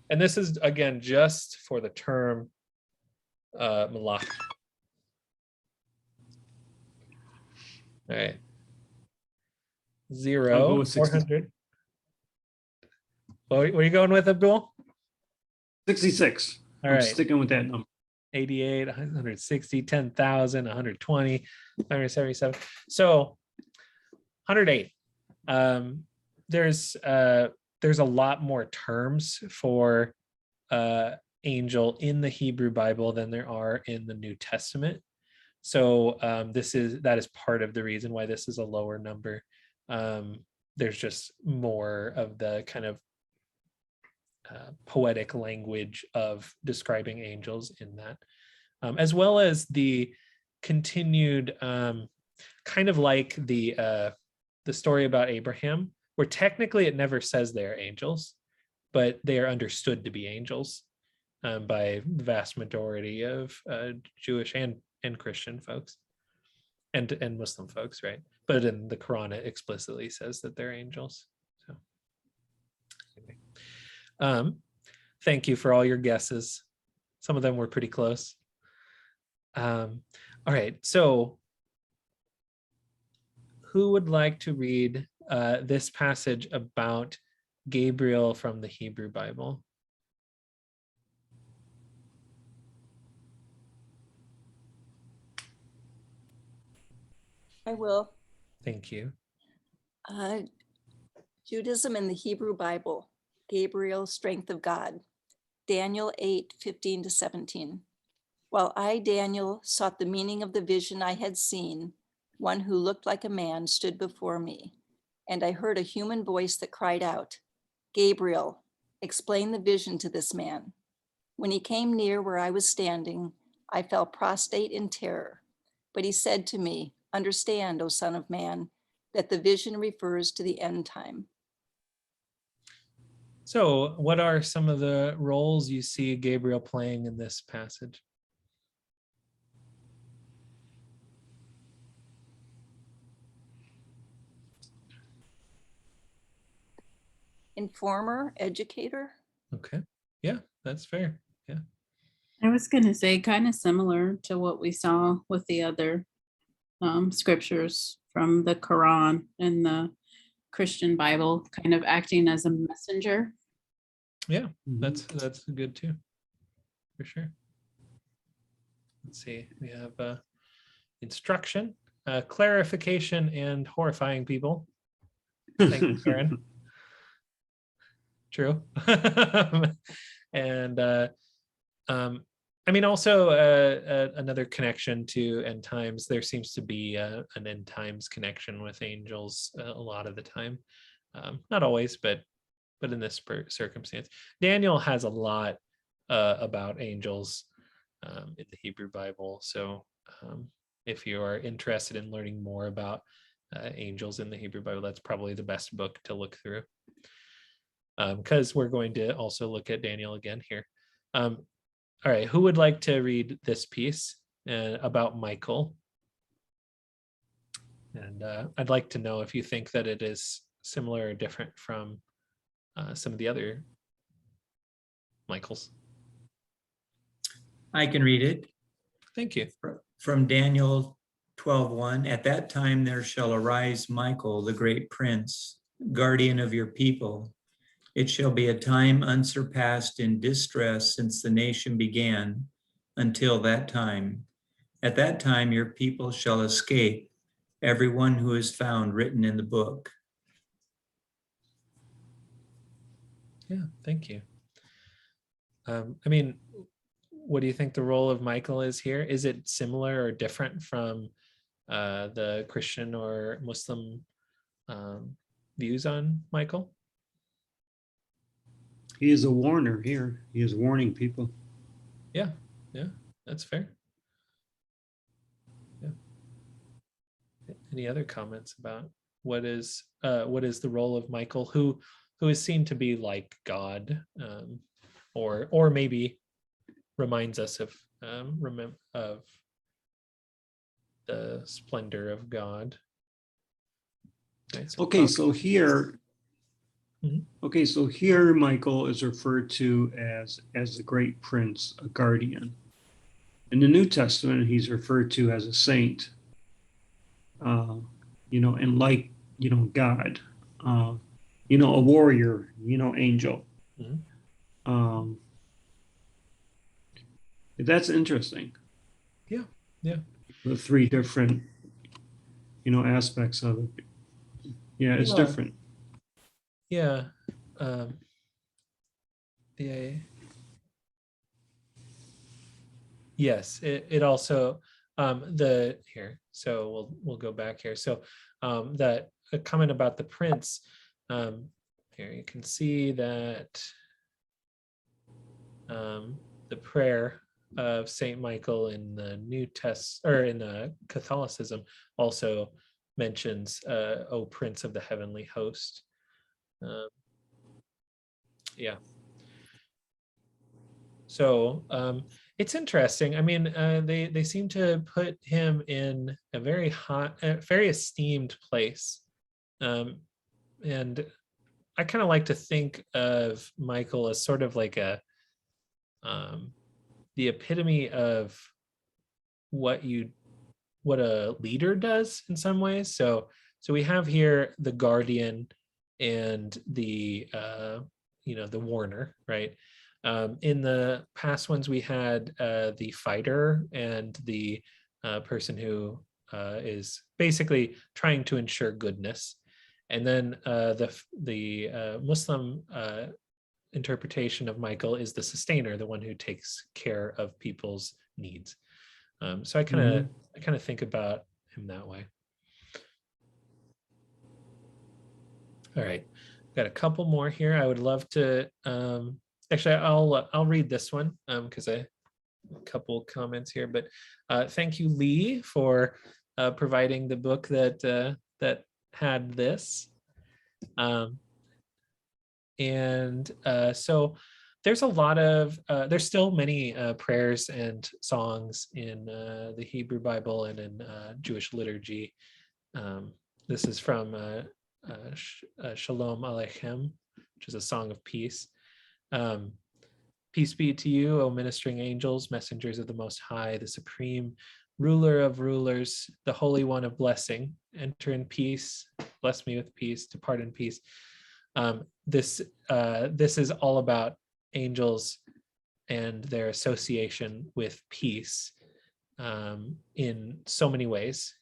And this is again just for the term Malach. All right. I'll 0, go with 60. 400. What are you going with, Abdul? 66. All I'm right. sticking with that number. 88, 160, 10,000, 120, 177. So 108. There's a lot more terms for angel in the Hebrew Bible than there are in the New Testament. So that is part of the reason why this is a lower number. There's just more of the kind of poetic language of describing angels in that, as well as the continued kind of like the story about Abraham, where technically it never says they are angels, but they are understood to be angels by the vast majority of Jewish and Christian folks and Muslim folks, right? But in the Quran, it explicitly says that they're angels. So anyway. Thank you for all your guesses. Some of them were pretty close. All right, so who would like to read this passage about Gabriel from the Hebrew Bible? I will. Thank you. Judaism and the Hebrew Bible. Gabriel, strength of God. Daniel 8:15-17. While I, Daniel, sought the meaning of the vision I had seen, one who looked like a man stood before me, and I heard a human voice that cried out, Gabriel, explain the vision to this man. When he came near where I was standing, I fell prostrate in terror. But he said to me, understand, O Son of Man, that the vision refers to the end time. So what are some of the roles you see Gabriel playing in this passage? Informer, educator. Okay. Yeah, that's fair. Yeah. I was going to say kind of similar to what we saw with the other scriptures from the Quran and the Christian Bible, kind of acting as a messenger. Yeah, that's good too, for sure. Let's see, we have instruction, clarification, and horrifying people. Thank you, Karen. True. And I mean, also another connection to end times. There seems to be an end times connection with angels a lot of the time. Not always, but in this circumstance. Daniel has a lot about angels in the Hebrew Bible. So if you are interested in learning more about angels in the Hebrew Bible, that's probably the best book to look through. Because we're going to also look at Daniel again here. All right, who would like to read this piece about Michael? And I'd like to know if you think that it is similar or different from some of the other Michaels. I can read it. Thank you. From Daniel 12:1. At that time there shall arise Michael, the great prince, guardian of your people. It shall be a time unsurpassed in distress since the nation began until that time. At that time your people shall escape, everyone who is found written in the book. Yeah, thank you. I mean, what do you think the role of Michael is here? Is it similar or different from the Christian or Muslim views on Michael? He is a warner here. He is warning people. Yeah, that's fair. Yeah. Any other comments about what is the role of Michael, who is seen to be like God, or maybe reminds us of the splendor of God? Right, So here, okay, so here Michael is referred to as the great prince, a guardian. In the New Testament, he's referred to as a saint, and like, God, a warrior, angel. Mhm. That's interesting. Yeah, yeah. The three different, aspects of it. Yeah, it's Yeah. different. Yeah. Yeah. Yes, it also so we'll go back here. So that a comment about the prince, here you can see that the prayer of Saint Michael in the New Testament or in the Catholicism also mentions "O Prince of the Heavenly Host." Yeah. So it's interesting. I mean, they seem to put him in a very very esteemed place, and I kind of like to think of Michael as sort of like the epitome of what a leader does in some ways. So we have here the guardian and the the warner, right? In the past ones, we had the fighter and the person who is basically trying to ensure goodness. And then the Muslim interpretation of Michael is the sustainer, the one who takes care of people's needs. So I kind of think about him that way. All right, got a couple more here. I would love to. Actually, I'll read this one because a couple comments here. But thank you, Lee, for providing the book that had this. So there's a lot of there's still many prayers and songs in the Hebrew Bible and in Jewish liturgy. This is from Shalom Aleichem, which is a song of peace. Peace be to you, O ministering angels, messengers of the Most High, the supreme ruler of rulers, the Holy One of blessing. Enter in peace, bless me with peace, depart in peace. This is all about angels and their association with peace in so many ways.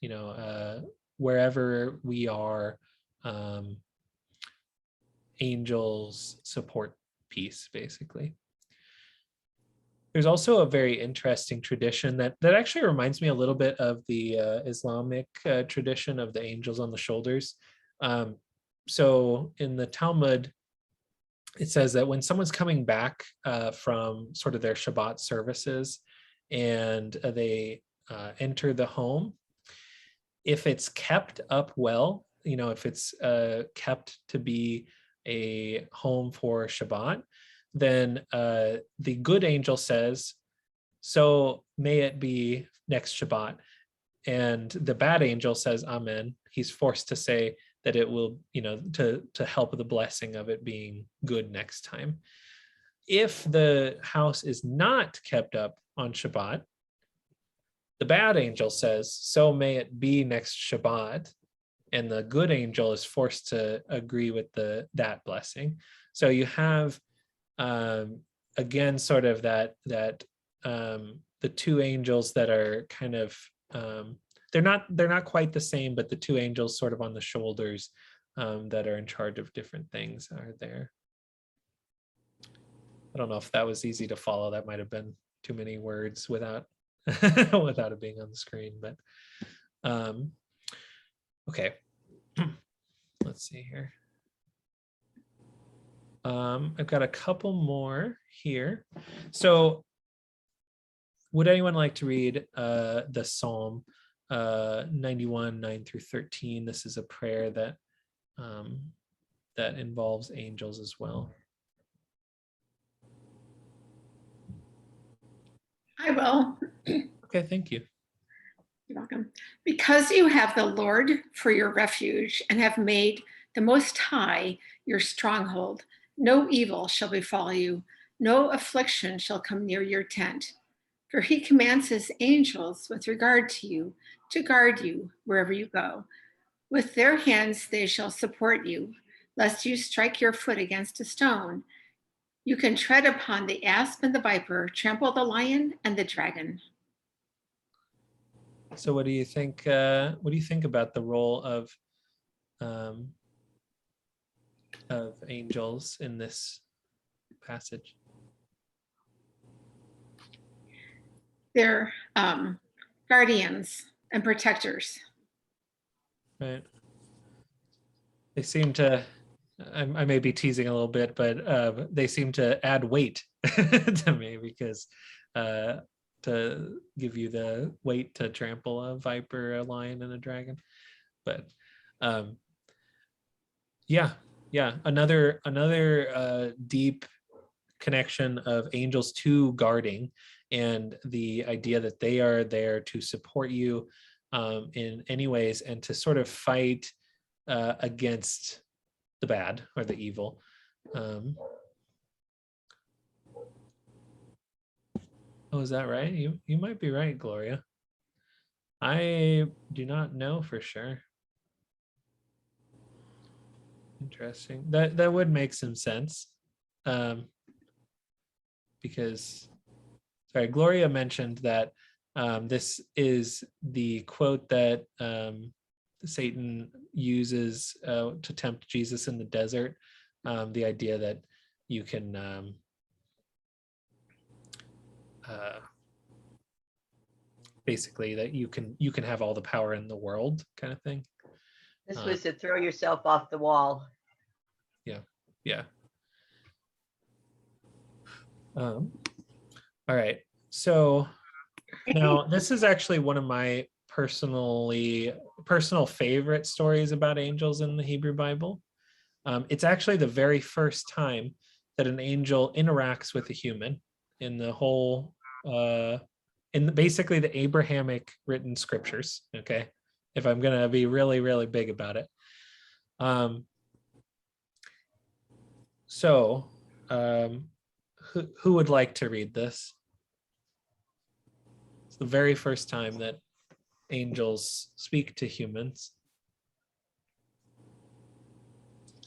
Wherever we are, angels support peace, basically. There's also a very interesting tradition that actually reminds me a little bit of the Islamic tradition of the angels on the shoulders. So in the Talmud, it says that when someone's coming back from sort of their Shabbat services and they enter the home, if it's kept up well, if it's kept to be a home for Shabbat, then the good angel says, so may it be next Shabbat. And the bad angel says, Amen. He's forced to say that it will, to help the blessing of it being good next time. If the house is not kept up on Shabbat, the bad angel says, so may it be next Shabbat. And the good angel is forced to agree with that blessing. So you have, again, sort of that the two angels that are kind of, they're not quite the same, but the two angels sort of on the shoulders that are in charge of different things are there. I don't know if that was easy to follow. That might have been too many words without without it being on the screen, but okay. Let's see here. I've got a couple more here. So would anyone like to read the Psalm 91, 9 through 13? This is a prayer that that involves angels as well. I will. Okay, thank you. You're welcome. Because you have the Lord for your refuge and have made the Most High your stronghold, no evil shall befall you, no affliction shall come near your tent. For he commands his angels with regard to you to guard you wherever you go. With their hands they shall support you, lest you strike your foot against a stone. You can tread upon the asp and the viper, trample the lion and the dragon. So what do you think? What do you think about the role of angels in this passage? They're guardians and protectors. Right. They seem to, I may be teasing a little bit, but they seem to add weight to me because to give you the weight to trample a viper, a lion, and a dragon. But yeah, another deep connection of angels to guarding, and the idea that they are there to support you in any ways and to sort of fight against the bad or the evil. Oh, is that right? You might be right, Gloria. I do not know for sure. Interesting. That would make some sense. Because, sorry, Gloria mentioned that this is the quote that Satan uses to tempt Jesus in the desert. The idea that you can basically that you can have all the power in the world, kind of thing. This was to throw yourself off the wall. Yeah. All right. So now this is actually one of my personal favorite stories about angels in the Hebrew Bible. It's actually the very first time that an angel interacts with a human in the whole basically the Abrahamic written scriptures. Okay, if I'm gonna be really, really big about it. Who would like to read this? It's the very first time that angels speak to humans.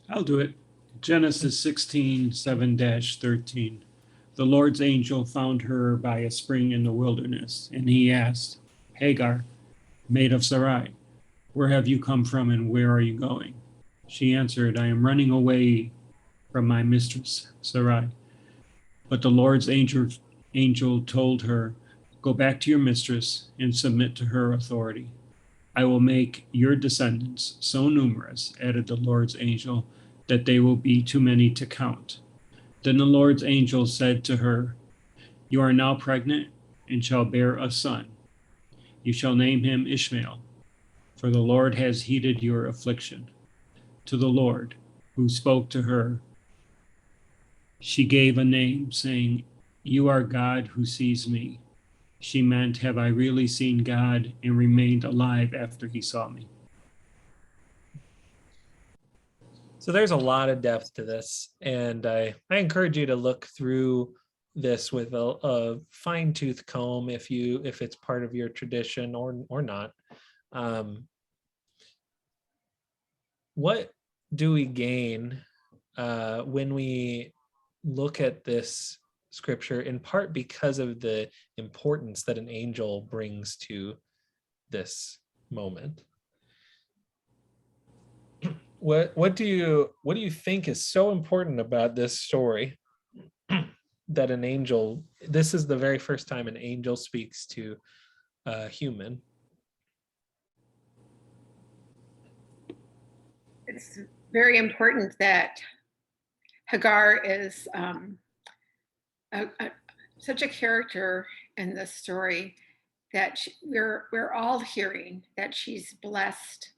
I'll do it. Genesis 16:7-13. The Lord's angel found her by a spring in the wilderness, and he asked, Hagar, maid of Sarai, where have you come from and where are you going? She answered, I am running away from my mistress, Sarai. But the Lord's angel told her, go back to your mistress and submit to her authority. I will make your descendants so numerous, added the Lord's angel, that they will be too many to count. Then the Lord's angel said to her, you are now pregnant and shall bear a son. You shall name him Ishmael, for the Lord has heeded your affliction. To the Lord, who spoke to her, she gave a name, saying, you are God who sees me. She meant, have I really seen God and remained alive after he saw me? So there's a lot of depth to this, and I encourage you to look through this with a fine-tooth comb if it's part of your tradition or not. What do we gain when we look at this scripture, in part because of the importance that an angel brings to this moment? What do you think is so important about this story that an angel, this is the very first time an angel speaks to a human? It's very important that Hagar is such a character in this story that we're all hearing that she's blessed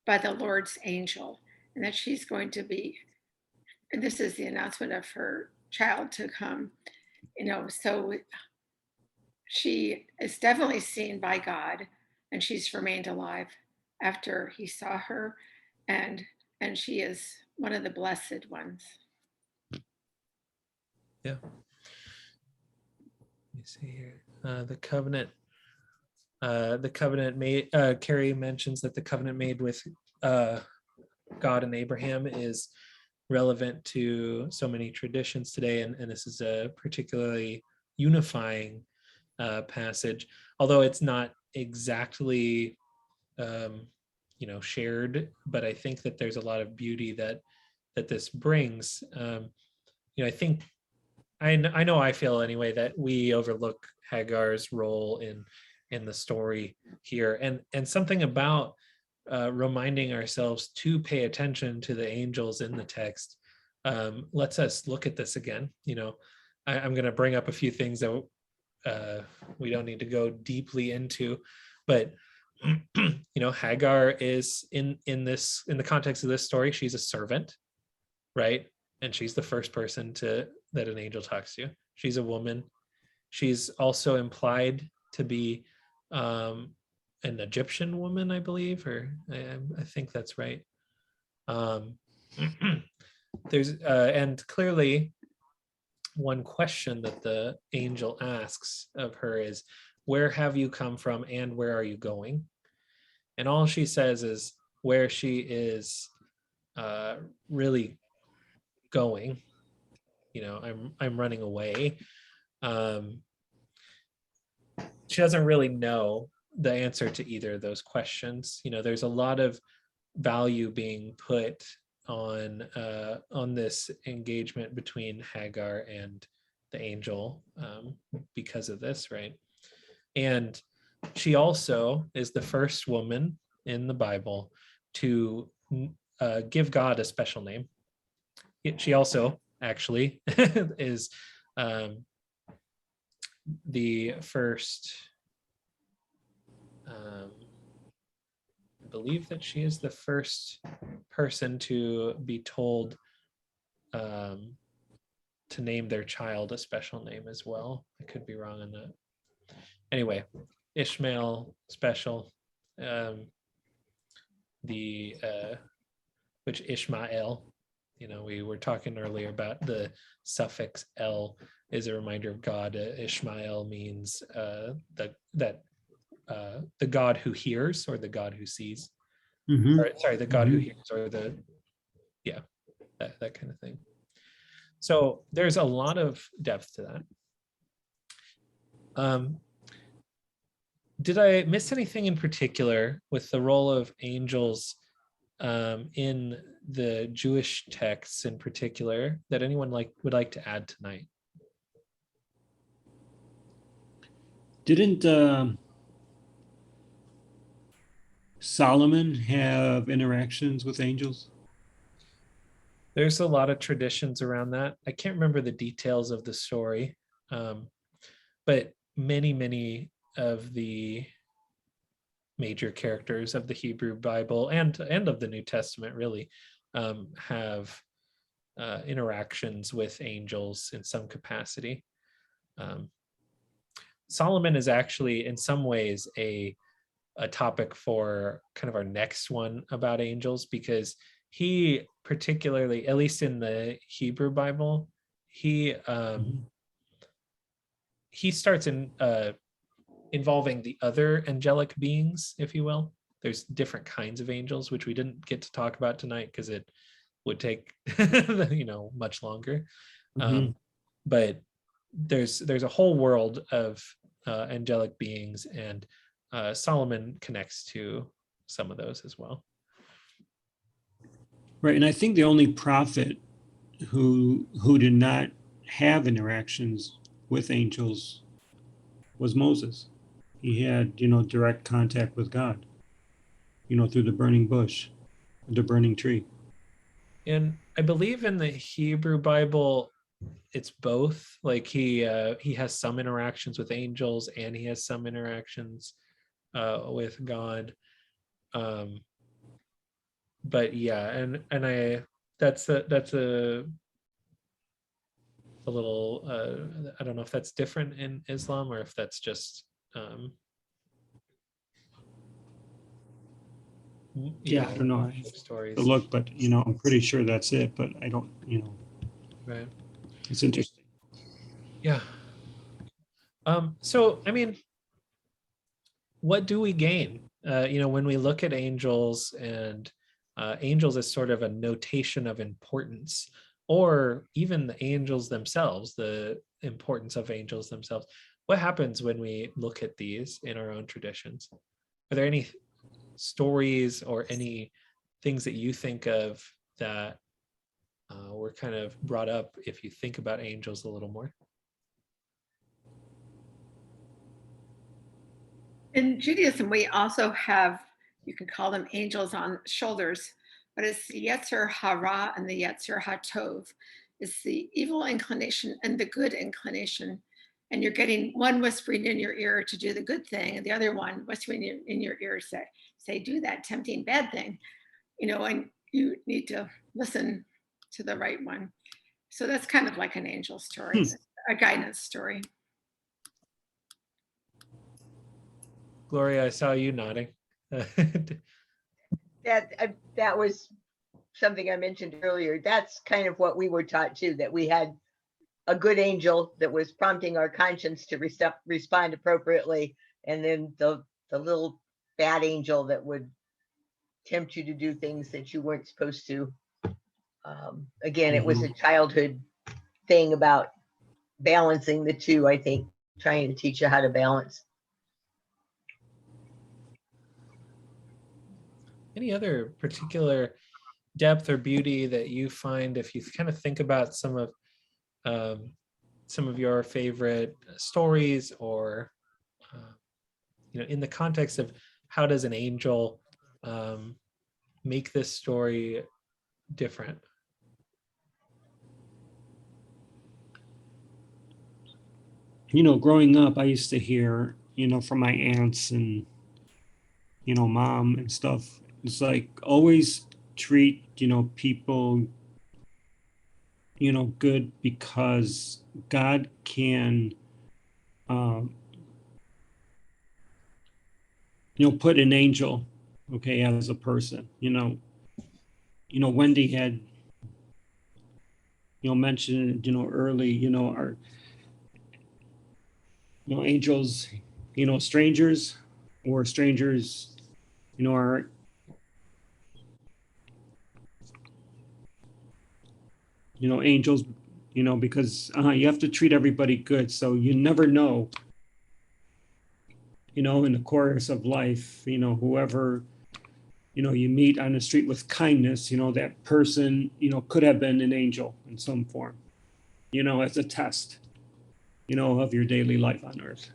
by the Lord's angel, and that she's going to be, and this is the announcement of her child to come, so she is definitely seen by God, and she's remained alive after he saw her, and she is one of the blessed ones. me see here. The covenant made, Carrie mentions that the covenant made with God and Abraham is relevant to so many traditions today, and this is a particularly unifying passage, although it's not exactly shared, but I think that there's a lot of beauty that this brings. I think I know I feel anyway that we overlook Hagar's role in the story here, and something about reminding ourselves to pay attention to the angels in the text lets us look at this again. I'm going to bring up a few things that we don't need to go deeply into, but Hagar is in the context of this story, she's a servant, right? And she's the first person that an angel talks to. She's a woman. She's also implied to be an Egyptian woman, I believe, or I think that's right. There's and clearly one question that the angel asks of her is, where have you come from and where are you going? And all she says is where she is really going. I'm running away. She doesn't really know the answer to either of those questions. There's a lot of value being put on this engagement between Hagar and the angel because of this, right? And she also is the first woman in the Bible to give God a special name. She also actually is the first, I believe that she is the first person to be told to name their child a special name as well. I could be wrong on that. Anyway, Ishmael special, which Ishmael, we were talking earlier about the suffix El is a reminder of God. Ishmael means the God who hears, or the God who sees. Mm-hmm. Or, sorry, the God who hears, or that kind of thing. So there's a lot of depth to that. Did I miss anything in particular with the role of angels in the Jewish texts in particular that anyone would like to add tonight? Didn't Solomon have interactions with angels? There's a lot of traditions around that. I can't remember the details of the story, but many of the major characters of the Hebrew Bible and of the New Testament really have interactions with angels in some capacity. Solomon is actually in some ways a topic for kind of our next one about angels, because he particularly, at least in the Hebrew Bible, he starts involving the other angelic beings, if you will. There's different kinds of angels, which we didn't get to talk about tonight because it would take much longer. But there's a whole world of angelic beings, and Solomon connects to some of those as well. Right, and I think the only prophet who did not have interactions with angels was Moses. He had, direct contact with God, through the burning bush, the burning tree. And I believe in the Hebrew Bible, it's both. Like he has some interactions with angels, and he has some interactions with God. But yeah, and that's a little I don't know if that's different in Islam or if that's just I don't know stories. The look, but I'm pretty sure that's it, but I don't, Right. It's interesting. Yeah. So, I mean, what do we gain? When we look at angels, and angels as sort of a notation of importance, or even the angels themselves, the importance of angels themselves. What happens when we look at these in our own traditions? Are there any stories or any things that you think of that were kind of brought up if you think about angels a little more? In Judaism, we also have, you can call them angels on shoulders, but it's the Yetzer Hara and the Yetzer HaTov. It's the evil inclination and the good inclination. And you're getting one whispering in your ear to do the good thing, and the other one whispering in your ear say, do that tempting bad thing. And you need to listen to the right one. So that's kind of like an angel story, a guidance story. Gloria, I saw you nodding. That was something I mentioned earlier. That's kind of what we were taught too, that we had a good angel that was prompting our conscience to respond appropriately, and then the little bad angel that would tempt you to do things that you weren't supposed to. Again, it was a childhood thing about balancing the two, I think, trying to teach you how to balance. Any other particular depth or beauty that you find if you kind of think about some of your favorite stories, or in the context of how does an angel make this story different? Growing up, I used to hear, from my aunts and, mom and stuff. It's like, always treat, people, good, because God can, put an angel, okay, as a person. Wendy had, mentioned, early, our, angels, strangers, or strangers, are, angels, because you have to treat everybody good. So you never know, in the course of life, whoever, you meet on the street with kindness, that person, could have been an angel in some form, as a test, of your daily life on earth.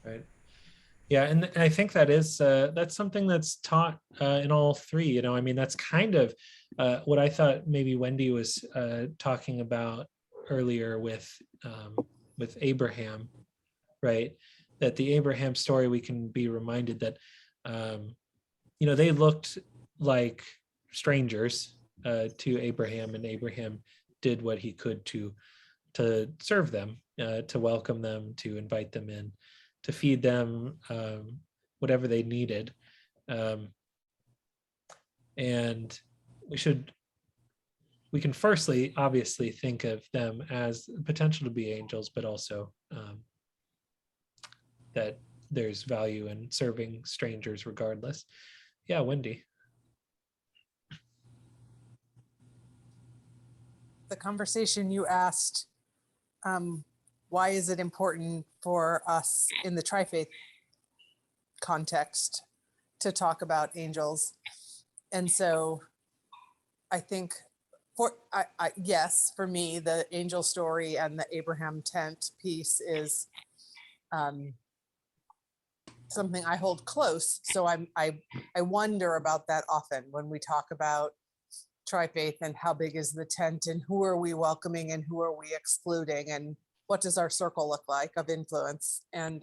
Right. Yeah, and I think that's something that's taught in all three. I mean, that's kind of what I thought maybe Wendy was talking about earlier with Abraham, right? That the Abraham story, we can be reminded that they looked like strangers to Abraham, and Abraham did what he could to serve them, to welcome them, to invite them in, to feed them whatever they needed. And we can firstly obviously think of them as potential to be angels, but also that there's value in serving strangers regardless. Yeah, Wendy. The conversation you asked, why is it important for us in the tri-faith context to talk about angels? And so I think yes, for me, the angel story and the Abraham tent piece is something I hold close. So I wonder about that often when we talk about tri-faith, and how big is the tent, and who are we welcoming and who are we excluding, and what does our circle look like of influence, and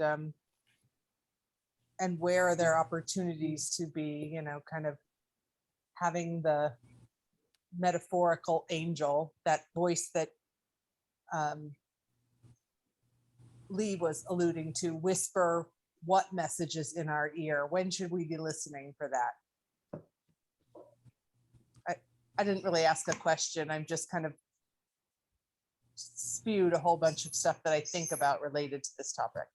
where are there opportunities to be, kind of having the metaphorical angel, that voice that Lee was alluding to, whisper what messages in our ear. When should we be listening for that? I didn't really ask a question. I'm just kind of spewed a whole bunch of stuff that I think about related to this topic.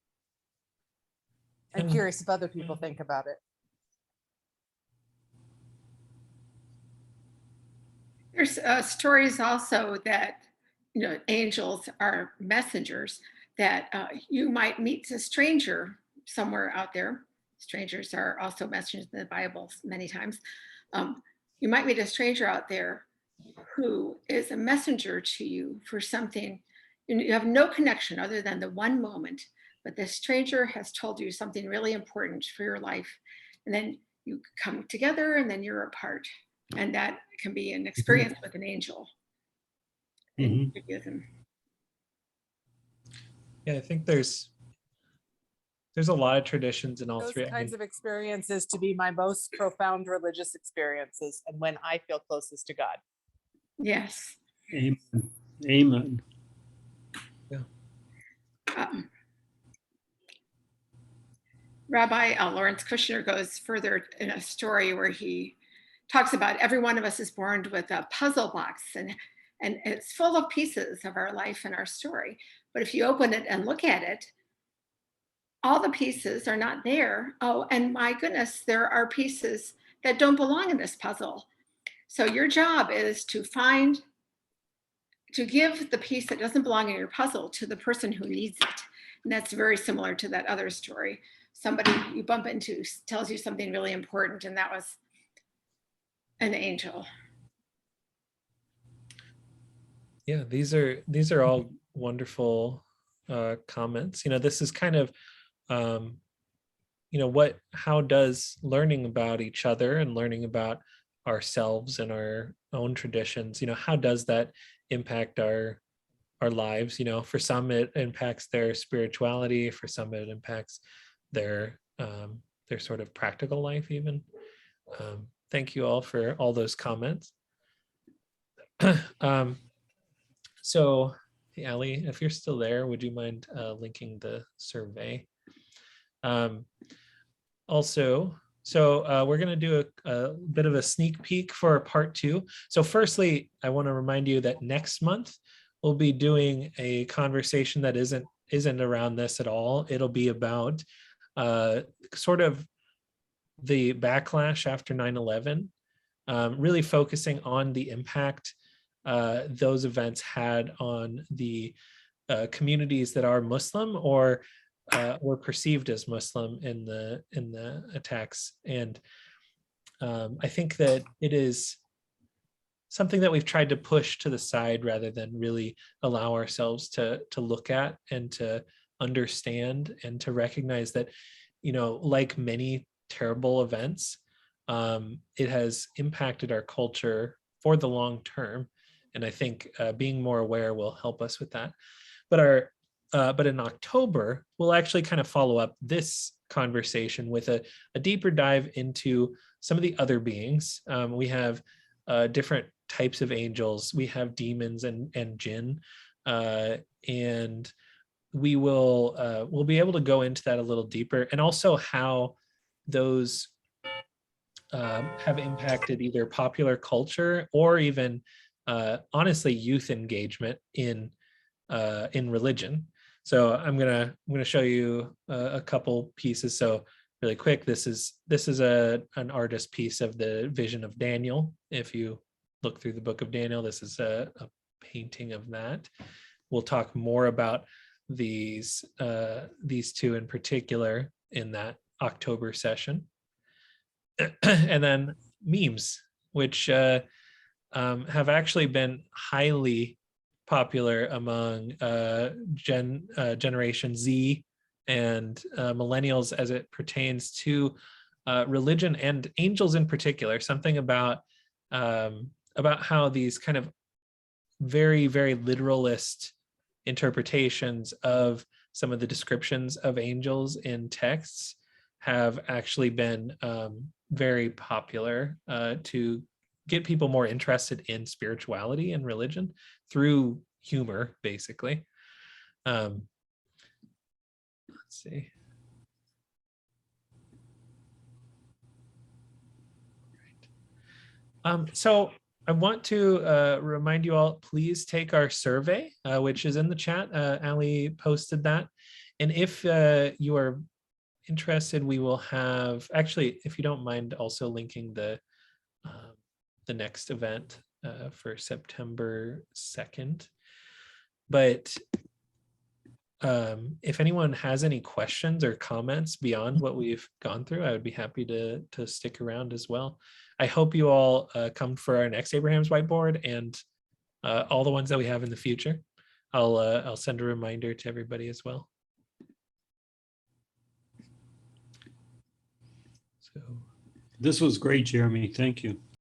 I'm And- curious if other people think about it. There's stories also that, angels are messengers, that you might meet a stranger somewhere out there. Strangers are also messengers in the Bible many times. You might meet a stranger out there who is a messenger to you for something. You have no connection other than the one moment, but the stranger has told you something really important for your life. And then you come together and then you're apart. And that can be an experience with an angel in Judaism. Yeah, I think there's a lot of traditions in all Those three. I kinds mean, of experiences to be my most profound religious experiences and when I feel closest to God. Yes. Amen. Amen. Rabbi Lawrence Kushner goes further in a story where he talks about every one of us is born with a puzzle box, and it's full of pieces of our life and our story. But if you open it and look at it, all the pieces are not there. Oh, and my goodness, there are pieces that don't belong in this puzzle. So your job is to give the piece that doesn't belong in your puzzle to the person who needs it. And that's very similar to that other story. Somebody you bump into tells you something really important, and that was an angel. yeah, these are all wonderful comments. This is kind of how does learning about each other and learning about ourselves and our own traditions, how does that impact our lives? For some it impacts their spirituality, for some it impacts their sort of practical life even. Thank you all for all those comments. So Allie, if you're still there, would you mind linking the survey? Also, so we're going to do a bit of a sneak peek for part 2. So firstly, I want to remind you that next month we'll be doing a conversation that isn't around this at all. It'll be about sort of the backlash after 9/11, really focusing on the impact those events had on the communities that are Muslim or were perceived as Muslim in the attacks. And I think that it is something that we've tried to push to the side rather than really allow ourselves to look at and to understand and to recognize that, like many terrible events, it has impacted our culture for the long term. And I think being more aware will help us with that. But in October, we'll actually kind of follow up this conversation with a deeper dive into some of the other beings. We have different types of angels. We have demons and jinn, and we'll be able to go into that a little deeper, and also how those have impacted either popular culture or even honestly youth engagement in religion. So I'm gonna show you a couple pieces. So really quick, this is an artist piece of the vision of Daniel. If you look through the book of Daniel, this is a painting of that. We'll talk more about these two in particular in that October session. And then memes, which have actually been highly popular among Generation Z and millennials as it pertains to religion and angels in particular. Something about how these kind of very, very literalist interpretations of some of the descriptions of angels in texts have actually been very popular to get people more interested in spirituality and religion through humor, basically. Let's see. So I want to remind you all, please take our survey, which is in the chat. Ali posted that. And if you are interested, we will have, actually, if you don't mind also linking the next event for September 2nd. But if anyone has any questions or comments beyond what we've gone through, I would be happy to stick around as well. I hope you all come for our next Abraham's Whiteboard and all the ones that we have in the future. I'll send a reminder to everybody as well. So This was great, Jeremy. Thank you.